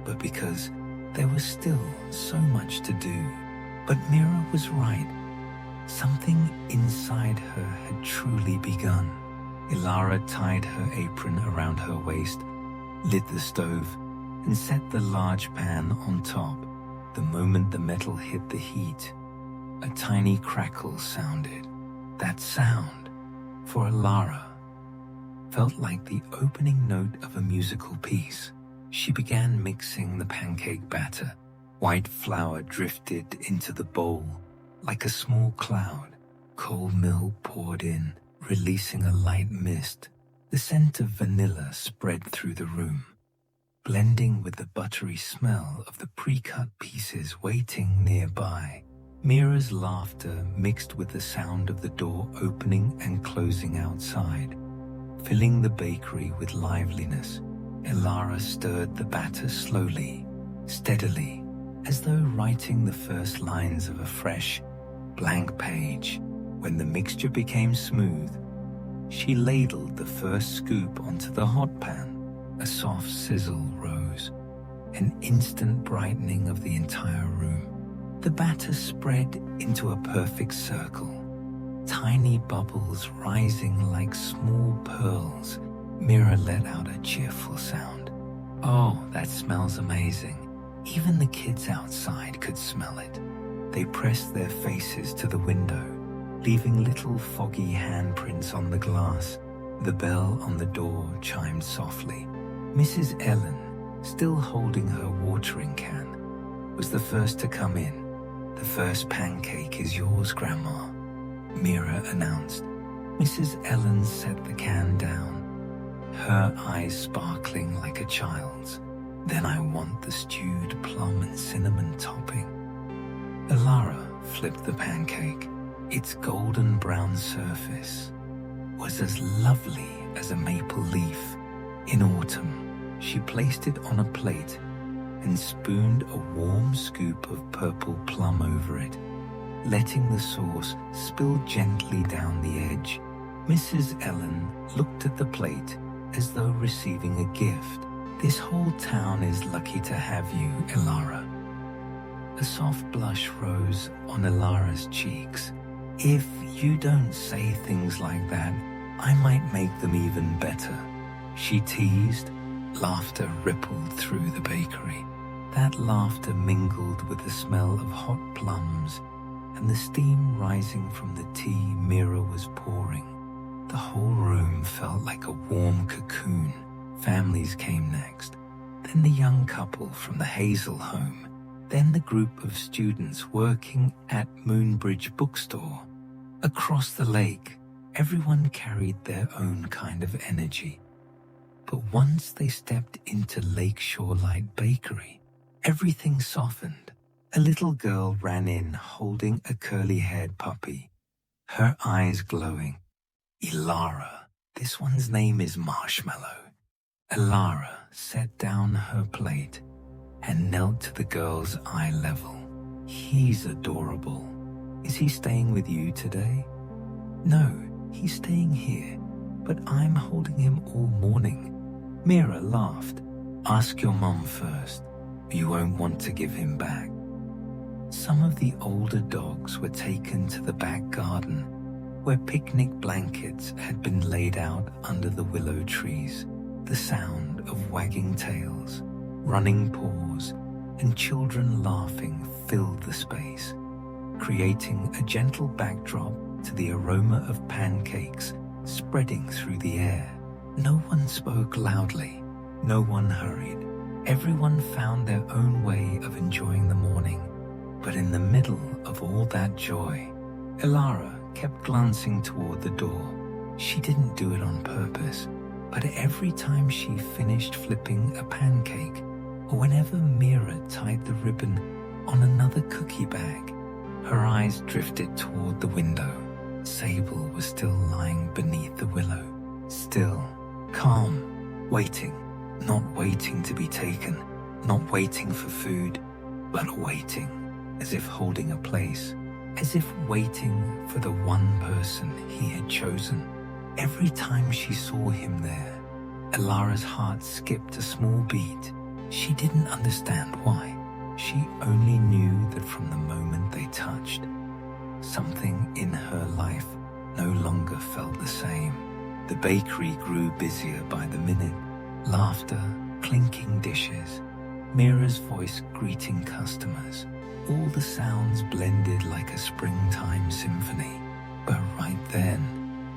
but because there was still so much to do. But Mira was right. Something inside her had truly begun. Elara tied her apron around her waist, lit the stove, and set the large pan on top. The moment the metal hit the heat, a tiny crackle sounded. That sound, for Elara, felt like the opening note of a musical piece. She began mixing the pancake batter. White flour drifted into the bowl like a small cloud. Cold milk poured in, releasing a light mist. The scent of vanilla spread through the room, blending with the buttery smell of the pre-cut pieces waiting nearby. Mira's laughter mixed with the sound of the door opening and closing outside, filling the bakery with liveliness. Elara stirred the batter slowly, steadily, as though writing the first lines of a fresh, blank page. When the mixture became smooth, She ladled the first scoop onto the hot pan. A soft sizzle rose, an instant brightening of the entire room. The batter spread into a perfect circle, tiny bubbles rising like small pearls. Mira let out a cheerful sound. "Oh, that smells amazing." Even the kids outside could smell it. They pressed their faces to the window, leaving little foggy handprints on the glass. The bell on the door chimed softly. Mrs. Ellen, still holding her watering can, was the first to come in. "The first pancake is yours, Grandma," Mira announced. Mrs. Ellen set the can down, her eyes sparkling like a child's. "Then I want the stewed plum and cinnamon topping." Elara flipped the pancake. Its golden brown surface was as lovely as a maple leaf. In autumn, she placed it on a plate and spooned a warm scoop of purple plum over it, letting the sauce spill gently down the edge. Mrs. Ellen looked at the plate as though receiving a gift. "This whole town is lucky to have you, Elara." A soft blush rose on Elara's cheeks. "If you don't say things like that, I might make them even better," she teased. Laughter rippled through the bakery. That laughter mingled with the smell of hot plums and the steam rising from the tea Mira was pouring. The whole room felt like a warm cocoon. Families came next, then the young couple from the Hazel home, then the group of students working at Moonbridge Bookstore. Across the lake, everyone carried their own kind of energy. But once they stepped into Lakeshore Light Bakery, everything softened. A little girl ran in holding a curly-haired puppy, her eyes glowing. "Elara, this one's name is Marshmallow." Elara set down her plate and knelt to the girl's eye level. "He's adorable. Is he staying with you today?" "No, he's staying here, but I'm holding him all morning." Mira laughed. "Ask your mum first. You won't want to give him back." Some of the older dogs were taken to the back garden, where picnic blankets had been laid out under the willow trees. The sound of wagging tails, running paws, and children laughing filled the space, creating a gentle backdrop to the aroma of pancakes spreading through the air. No one spoke loudly, no one hurried. Everyone found their own way of enjoying the morning. But in the middle of all that joy, Elara kept glancing toward the door. She didn't do it on purpose, but every time she finished flipping a pancake, or whenever Mira tied the ribbon on another cookie bag, her eyes drifted toward the window. Sable was still lying beneath the willow, still, calm, waiting, not waiting to be taken, not waiting for food, but waiting, as if holding a place, as if waiting for the one person he had chosen. Every time she saw him there, Elara's heart skipped a small beat. She didn't understand why. She only knew that from the moment they touched, something in her life no longer felt the same. The bakery grew busier by the minute. Laughter, clinking dishes, Mira's voice greeting customers. All the sounds blended like a springtime symphony. But right then,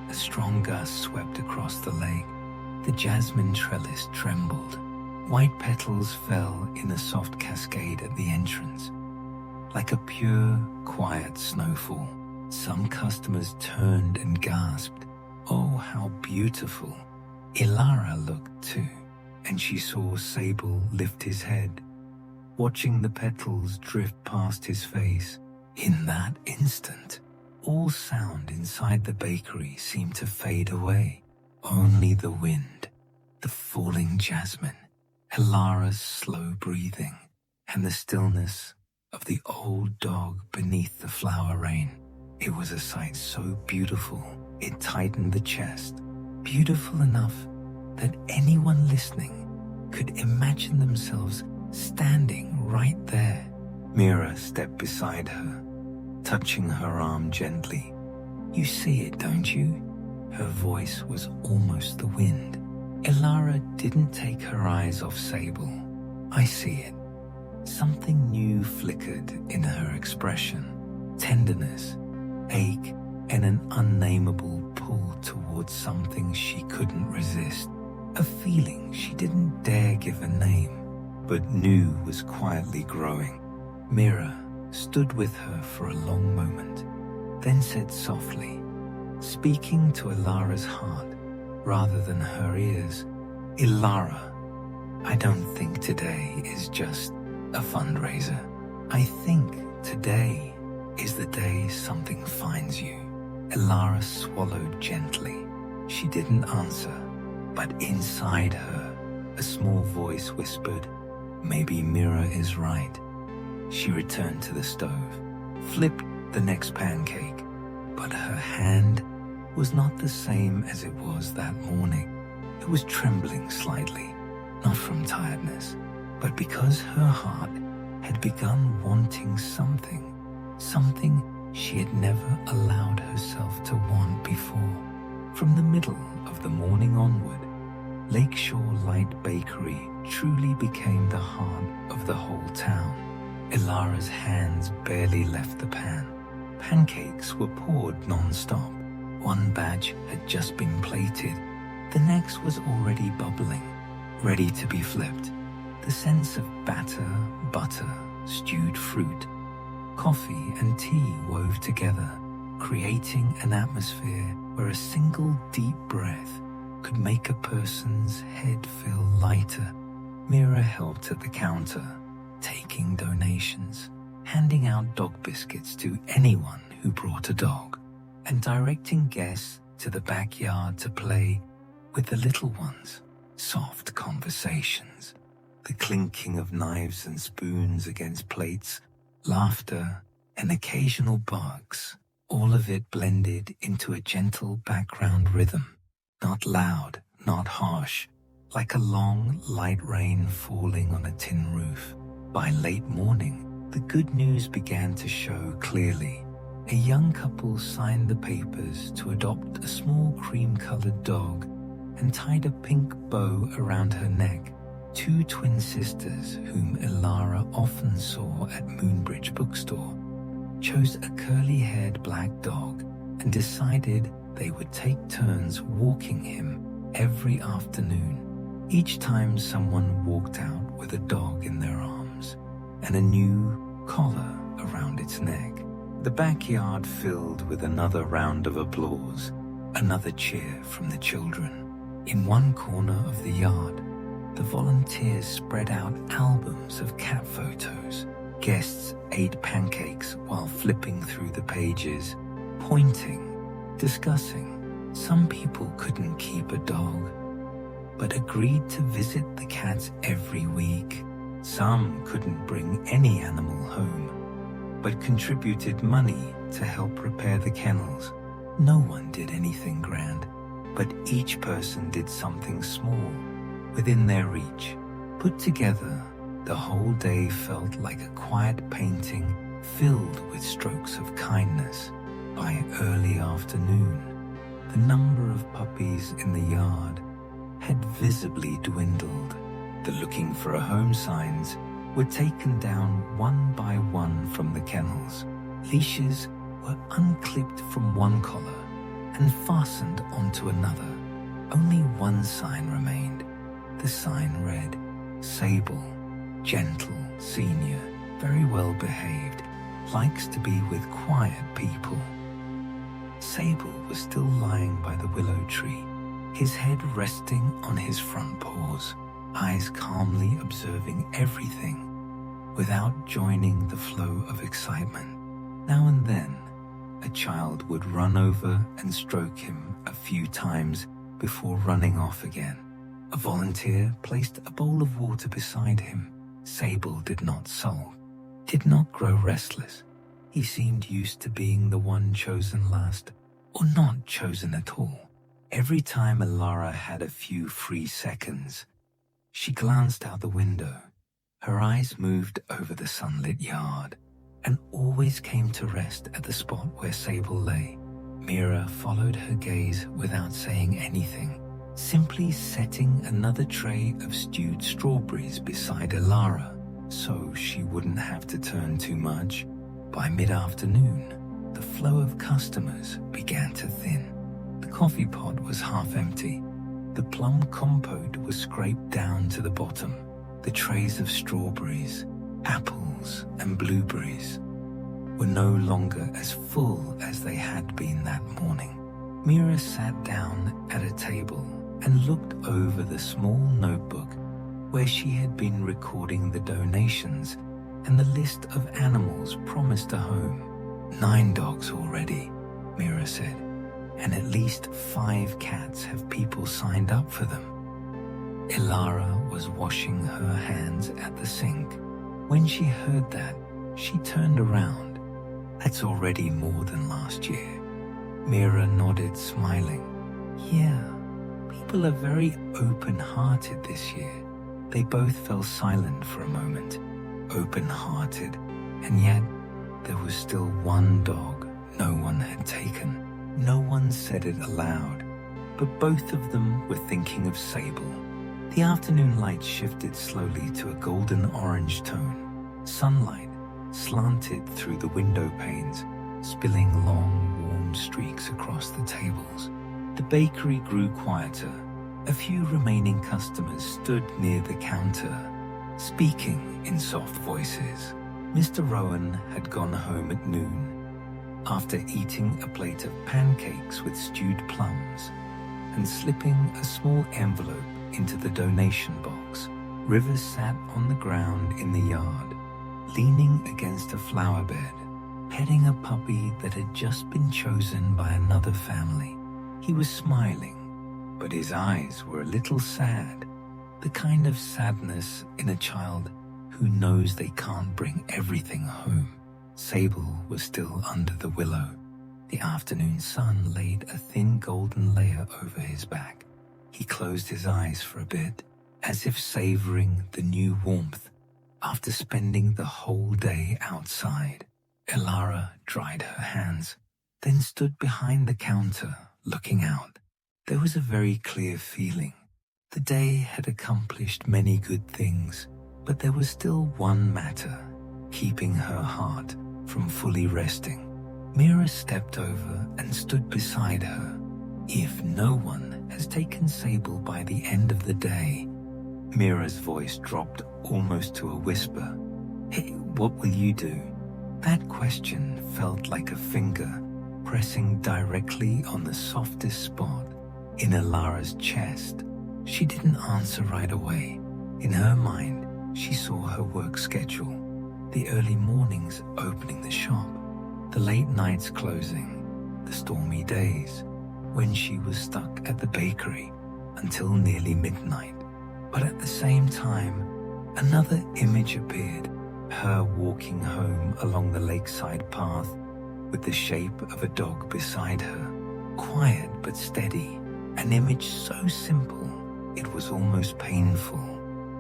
a strong gust swept across the lake. The jasmine trellis trembled. White petals fell in a soft cascade at the entrance. Like a pure, quiet snowfall, some customers turned and gasped. "Oh, how beautiful." Elara looked too, and she saw Sable lift his head, watching the petals drift past his face. In that instant, all sound inside the bakery seemed to fade away. Only the wind, the falling jasmine, Elara's slow breathing, and the stillness of the old dog beneath the flower rain. It was a sight so beautiful it tightened the chest, beautiful enough that anyone listening could imagine themselves standing right there. Mira stepped beside her, touching her arm gently. "You see it, don't you?" Her voice was almost the wind. Elara didn't take her eyes off Sable. "I see it." Something new flickered in her expression. Tenderness, ache, and an unnameable pull towards something she couldn't resist. A feeling she didn't dare give a name, but knew was quietly growing. Mira stood with her for a long moment, then said softly, speaking to Elara's heart rather than her ears, "Elara, I don't think today is just a fundraiser. I think today is the day something finds you." Elara swallowed gently. She didn't answer, but inside her, a small voice whispered, "Maybe Mira is right." She returned to the stove, flipped the next pancake, but her hand was not the same as it was that morning. It was trembling slightly, not from tiredness, but because her heart had begun wanting something she had never allowed herself to want before. From the middle of the morning onward, Lakeshore Light Bakery truly became the heart of the whole town. Elara's hands barely left the pan. Pancakes were poured non-stop. One batch had just been plated. The next was already bubbling, ready to be flipped. The sense of batter, butter, stewed fruit, coffee and tea wove together, creating an atmosphere where a single deep breath could make a person's head feel lighter. Mira helped at the counter, taking donations, handing out dog biscuits to anyone who brought a dog, and directing guests to the backyard to play with the little ones. Soft conversations, the clinking of knives and spoons against plates, laughter, and occasional barks, all of it blended into a gentle background rhythm, not loud, not harsh, like a long, light rain falling on a tin roof. By late morning, the good news began to show clearly. A young couple signed the papers to adopt a small cream-colored dog and tied a pink bow around her neck. Two twin sisters, whom Elara often saw at Moonbridge Bookstore, chose a curly-haired black dog and decided they would take turns walking him every afternoon, each time someone walked out with a dog in their arms and a new collar around its neck. The backyard filled with another round of applause, another cheer from the children. In one corner of the yard, the volunteers spread out albums of cat photos. Guests ate pancakes while flipping through the pages, pointing, discussing. Some people couldn't keep a dog, but agreed to visit the cats every week. Some couldn't bring any animal home, but contributed money to help repair the kennels. No one did anything grand, but each person did something small within their reach. Put together, the whole day felt like a quiet painting filled with strokes of kindness. By early afternoon, the number of puppies in the yard had visibly dwindled. The looking for a home signs were taken down one by one from the kennels. Leashes were unclipped from one collar and fastened onto another. Only one sign remained. The sign read, "Sable, gentle, senior, very well behaved, likes to be with quiet people." Sable was still lying by the willow tree, his head resting on his front paws, eyes calmly observing everything without joining the flow of excitement. Now and then, a child would run over and stroke him a few times before running off again. A volunteer placed a bowl of water beside him. Sable did not sulk, did not grow restless. He seemed used to being the one chosen last, or not chosen at all. Every time Elara had a few free seconds, she glanced out the window. Her eyes moved over the sunlit yard and always came to rest at the spot where Sable lay. Mira followed her gaze without saying anything, simply setting another tray of stewed strawberries beside Elara so she wouldn't have to turn too much. By mid-afternoon, the flow of customers began to thin. The coffee pot was half empty. The plum compote was scraped down to the bottom. The trays of strawberries, apples, and blueberries were no longer as full as they had been that morning. Mira sat down at a table and looked over the small notebook where she had been recording the donations and the list of animals promised a home. 9 dogs already, Mira said, and at least 5 cats have people signed up for them. Elara was washing her hands at the sink. When she heard that, she turned around. That's already more than last year. Mira nodded, smiling. Yeah, people are very open-hearted this year. They both fell silent for a moment. Open-hearted, and yet there was still one dog no one had taken. No one said it aloud, but both of them were thinking of Sable. The afternoon light shifted slowly to a golden-orange tone. Sunlight slanted through the window panes, spilling long, warm streaks across the tables. The bakery grew quieter. A few remaining customers stood near the counter, speaking in soft voices. Mr. Rowan had gone home at noon, after eating a plate of pancakes with stewed plums and slipping a small envelope into the donation box. Rivers sat on the ground in the yard, leaning against a flower bed, petting a puppy that had just been chosen by another family. He was smiling, but his eyes were a little sad, the kind of sadness in a child who knows they can't bring everything home. Sable was still under the willow. The afternoon sun laid a thin golden layer over his back. He closed his eyes for a bit, as if savoring the new warmth after spending the whole day outside. Elara dried her hands, then stood behind the counter, looking out. There was a very clear feeling. The day had accomplished many good things, but there was still one matter, keeping her heart from fully resting. Mira stepped over and stood beside her. If no one has taken Sable by the end of the day, Mira's voice dropped almost to a whisper. Hey, what will you do? That question felt like a finger pressing directly on the softest spot in Elara's chest. She didn't answer right away. In her mind, she saw her work schedule, the early mornings opening the shop, the late nights closing, the stormy days when she was stuck at the bakery until nearly midnight. But at the same time, another image appeared, her walking home along the lakeside path with the shape of a dog beside her, quiet but steady, an image so simple it was almost painful.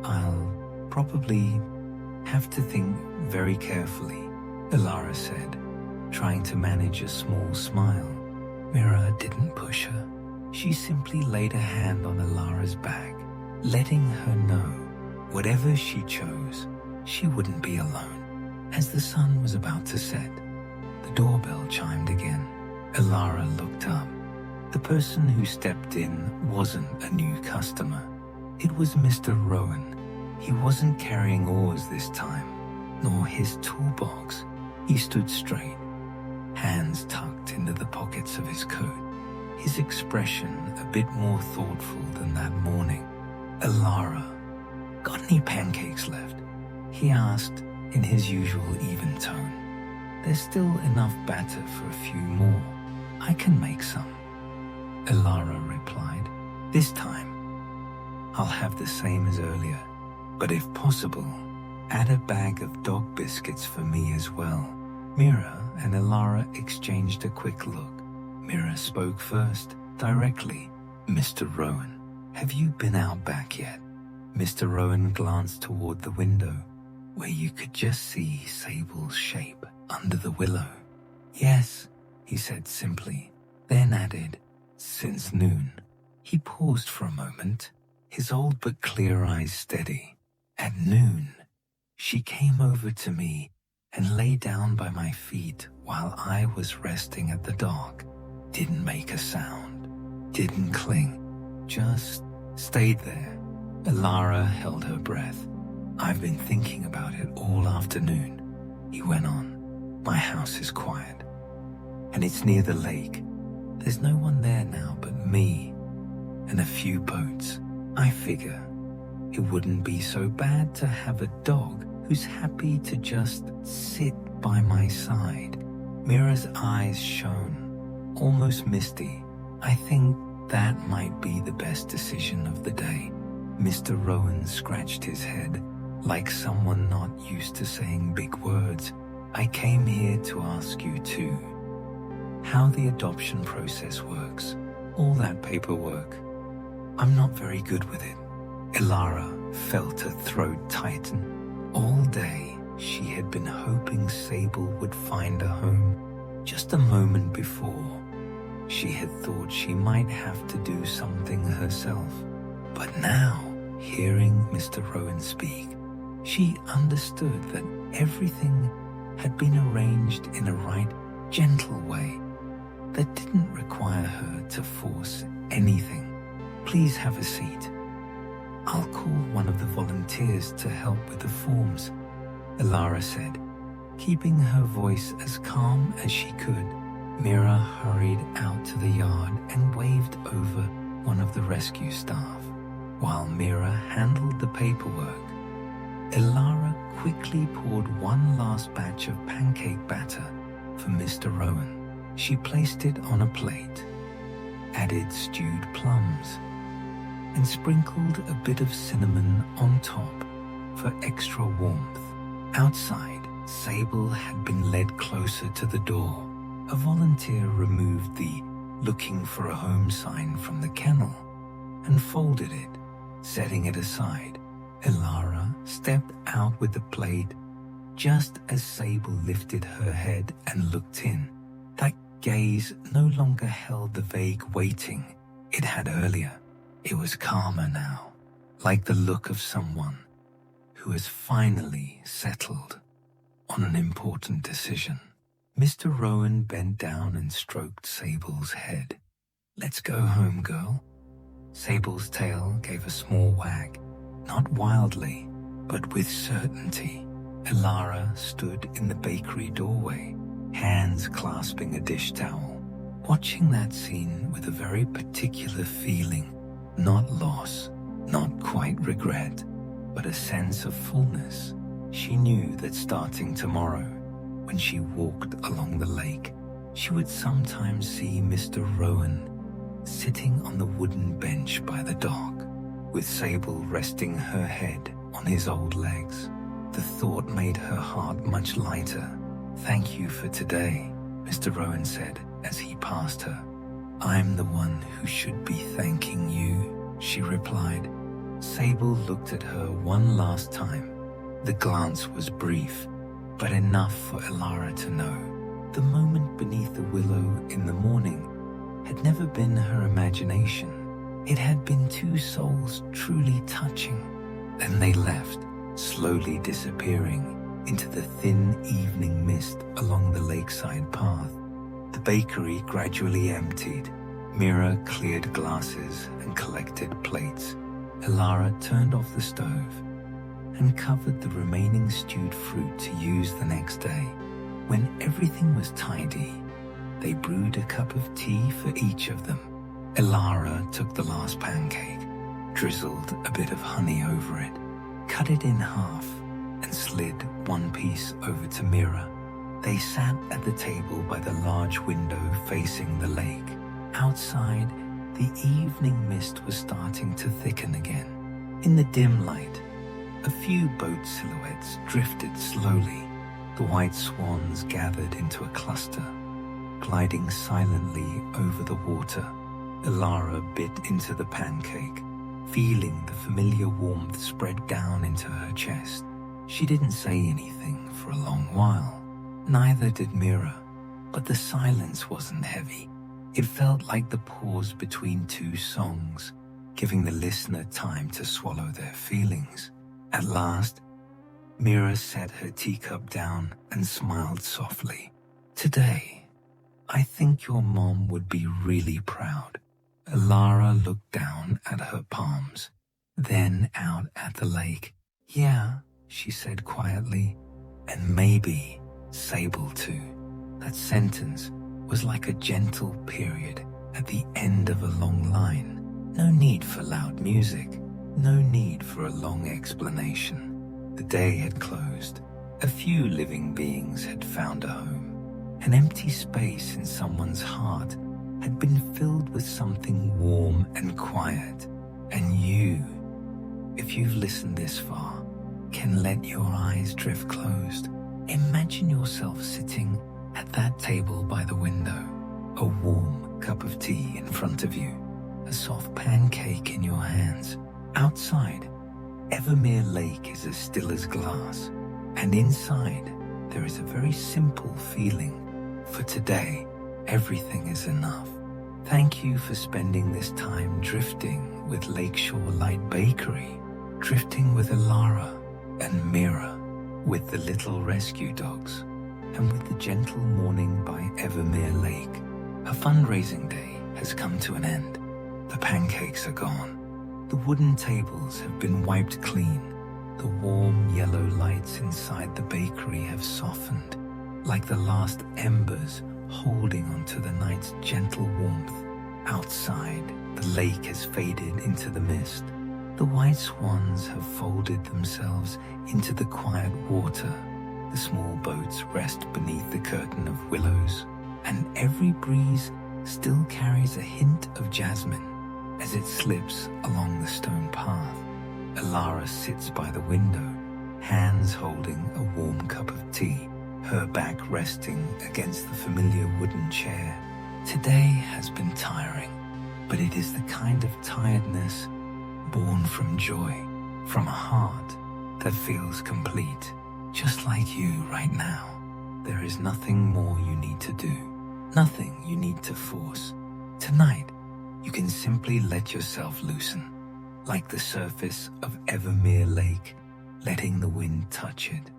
I'll probably have to think very carefully, Elara said, trying to manage a small smile. Mira didn't push her. She simply laid a hand on Elara's back, letting her know whatever she chose, she wouldn't be alone. As the sun was about to set, the doorbell chimed again. Elara looked up. The person who stepped in wasn't a new customer. It was Mr. Rowan. He wasn't carrying oars this time, nor his toolbox. He stood straight, hands tucked into the pockets of his coat, his expression a bit more thoughtful than that morning. Elara, got any pancakes left? He asked in his usual even tone. There's still enough batter for a few more. I can make some. Elara replied. This time, I'll have the same as earlier, but if possible, add a bag of dog biscuits for me as well. Mira and Elara exchanged a quick look. Mira spoke first, directly. "Mr. Rowan, have you been out back yet?" Mr. Rowan glanced toward the window, where you could just see Sable's shape under the willow. "Yes," he said simply, then added, "since noon." He paused for a moment, his old but clear eyes steady. "At noon, she came over to me and lay down by my feet while I was resting at the dock. Didn't make a sound, didn't cling, just stayed there." Elara held her breath. "I've been thinking about it all afternoon," he went on. "My house is quiet, and it's near the lake. There's no one there now but me and a few boats. I figure it wouldn't be so bad to have a dog who's happy to just sit by my side." Mira's eyes shone, almost misty. "I think that might be the best decision of the day." Mr. Rowan scratched his head, like someone not used to saying big words. "I came here to ask you too. How the adoption process works, all that paperwork. I'm not very good with it." Elara felt her throat tighten. All day, she had been hoping Sable would find a home. Just a moment before, she had thought she might have to do something herself. But now, hearing Mr. Rowan speak, she understood that everything had been arranged in a right, gentle way that didn't require her to force anything. "Please have a seat. I'll call one of the volunteers to help with the forms," Elara said, keeping her voice as calm as she could. Mira hurried out to the yard and waved over one of the rescue staff. While Mira handled the paperwork, Elara quickly poured one last batch of pancake batter for Mr. Rowan. She placed it on a plate, added stewed plums, and sprinkled a bit of cinnamon on top for extra warmth. Outside, Sable had been led closer to the door. A volunteer removed the "looking for a home" sign from the kennel and folded it, setting it aside. Elara stepped out with the plate just as Sable lifted her head and looked in. That gaze no longer held the vague waiting it had earlier. It was calmer now, like the look of someone who has finally settled on an important decision. Mr. Rowan bent down and stroked Sable's head. "Let's go home, girl." Sable's tail gave a small wag, not wildly, but with certainty. Elara stood in the bakery doorway, hands clasping a dish towel, watching that scene with a very particular feeling. Not loss, not quite regret, but a sense of fullness. She knew that starting tomorrow, when she walked along the lake, she would sometimes see Mr. Rowan sitting on the wooden bench by the dock, with Sable resting her head on his old legs. The thought made her heart much lighter. "Thank you for today," Mr. Rowan said as he passed her. "I'm the one who should be thanking you," she replied. Sable looked at her one last time. The glance was brief, but enough for Elara to know. The moment beneath the willow in the morning had never been her imagination. It had been two souls truly touching. Then they left, slowly disappearing into the thin evening mist along the lakeside path. The bakery gradually emptied. Mira cleared glasses and collected plates. Elara turned off the stove and covered the remaining stewed fruit to use the next day. When everything was tidy, they brewed a cup of tea for each of them. Elara took the last pancake, drizzled a bit of honey over it, cut it in half, and slid one piece over to Mira. They sat at the table by the large window facing the lake. Outside, the evening mist was starting to thicken again. In the dim light, a few boat silhouettes drifted slowly, The white swans gathered into a cluster, gliding silently over the water. Elara bit into the pancake, feeling the familiar warmth spread down into her chest. She didn't say anything for a long while. Neither did Mira, but the silence wasn't heavy. It felt like the pause between two songs, giving the listener time to swallow their feelings. At last, Mira set her teacup down and smiled softly. "Today, I think your mom would be really proud." Elara looked down at her palms, then out at the lake. "Yeah," she said quietly, "and maybe Sable too." That sentence was like a gentle period at the end of a long line. No need for loud music, no need for a long explanation. The day had closed. A few living beings had found a home. An empty space in someone's heart had been filled with something warm and quiet. And you, if you've listened this far, can let your eyes drift closed. Imagine yourself sitting at that table by the window, a warm cup of tea in front of you, a soft pancake in your hands. Outside, Evermere Lake is as still as glass, and inside there is a very simple feeling. For today, everything is enough. Thank you for spending this time drifting with Lakeshore Light Bakery, drifting with Elara and Mira, with the little rescue dogs, and with the gentle morning by Evermere Lake. A fundraising day has come to an end. The pancakes are gone. The wooden tables have been wiped clean. The warm yellow lights inside the bakery have softened, like the last embers holding onto the night's gentle warmth. Outside, the lake has faded into the mist. The white swans have folded themselves into the quiet water. The small boats rest beneath the curtain of willows, and every breeze still carries a hint of jasmine as it slips along the stone path. Elara sits by the window, hands holding a warm cup of tea, her back resting against the familiar wooden chair. Today has been tiring, but it is the kind of tiredness born from joy, from a heart that feels complete. Just like you right now, there is nothing more you need to do, nothing you need to force. Tonight, you can simply let yourself loosen, like the surface of Evermere Lake, letting the wind touch it,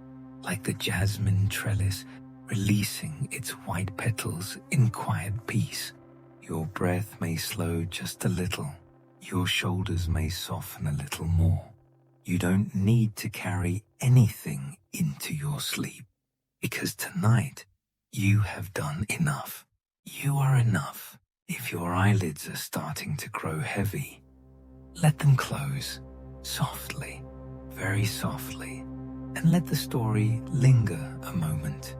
like the jasmine trellis releasing its white petals in quiet peace. Your breath may slow just a little, your shoulders may soften a little more. You don't need to carry anything into your sleep, because tonight you have done enough. You are enough. If your eyelids are starting to grow heavy, let them close softly, very softly, and let the story linger a moment.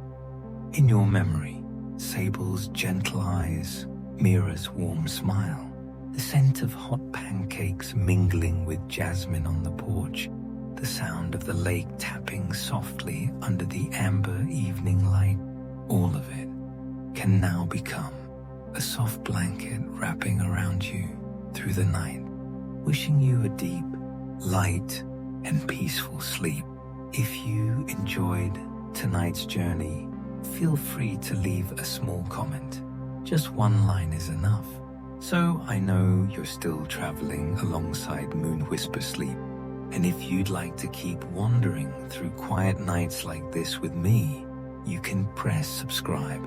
In your memory, Sable's gentle eyes, Mira's warm smile, the scent of hot pancakes mingling with jasmine on the porch, the sound of the lake tapping softly under the amber evening light, all of it can now become a soft blanket wrapping around you through the night, wishing you a deep, light, and peaceful sleep. If you enjoyed tonight's journey, feel free to leave a small comment. Just one line is enough. So I know you're still traveling alongside Moon Whisper Sleep, and if you'd like to keep wandering through quiet nights like this with me, you can press subscribe.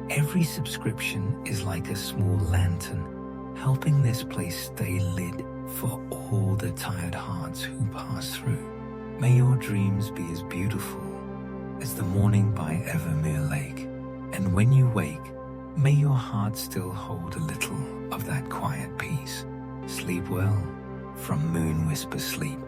Every subscription is like a small lantern, helping this place stay lit for all the tired hearts who pass through. May your dreams be as beautiful as the morning by Evermere Lake, and when you wake, may your heart still hold a little of that quiet peace. Sleep well from Moon Whisper Sleep.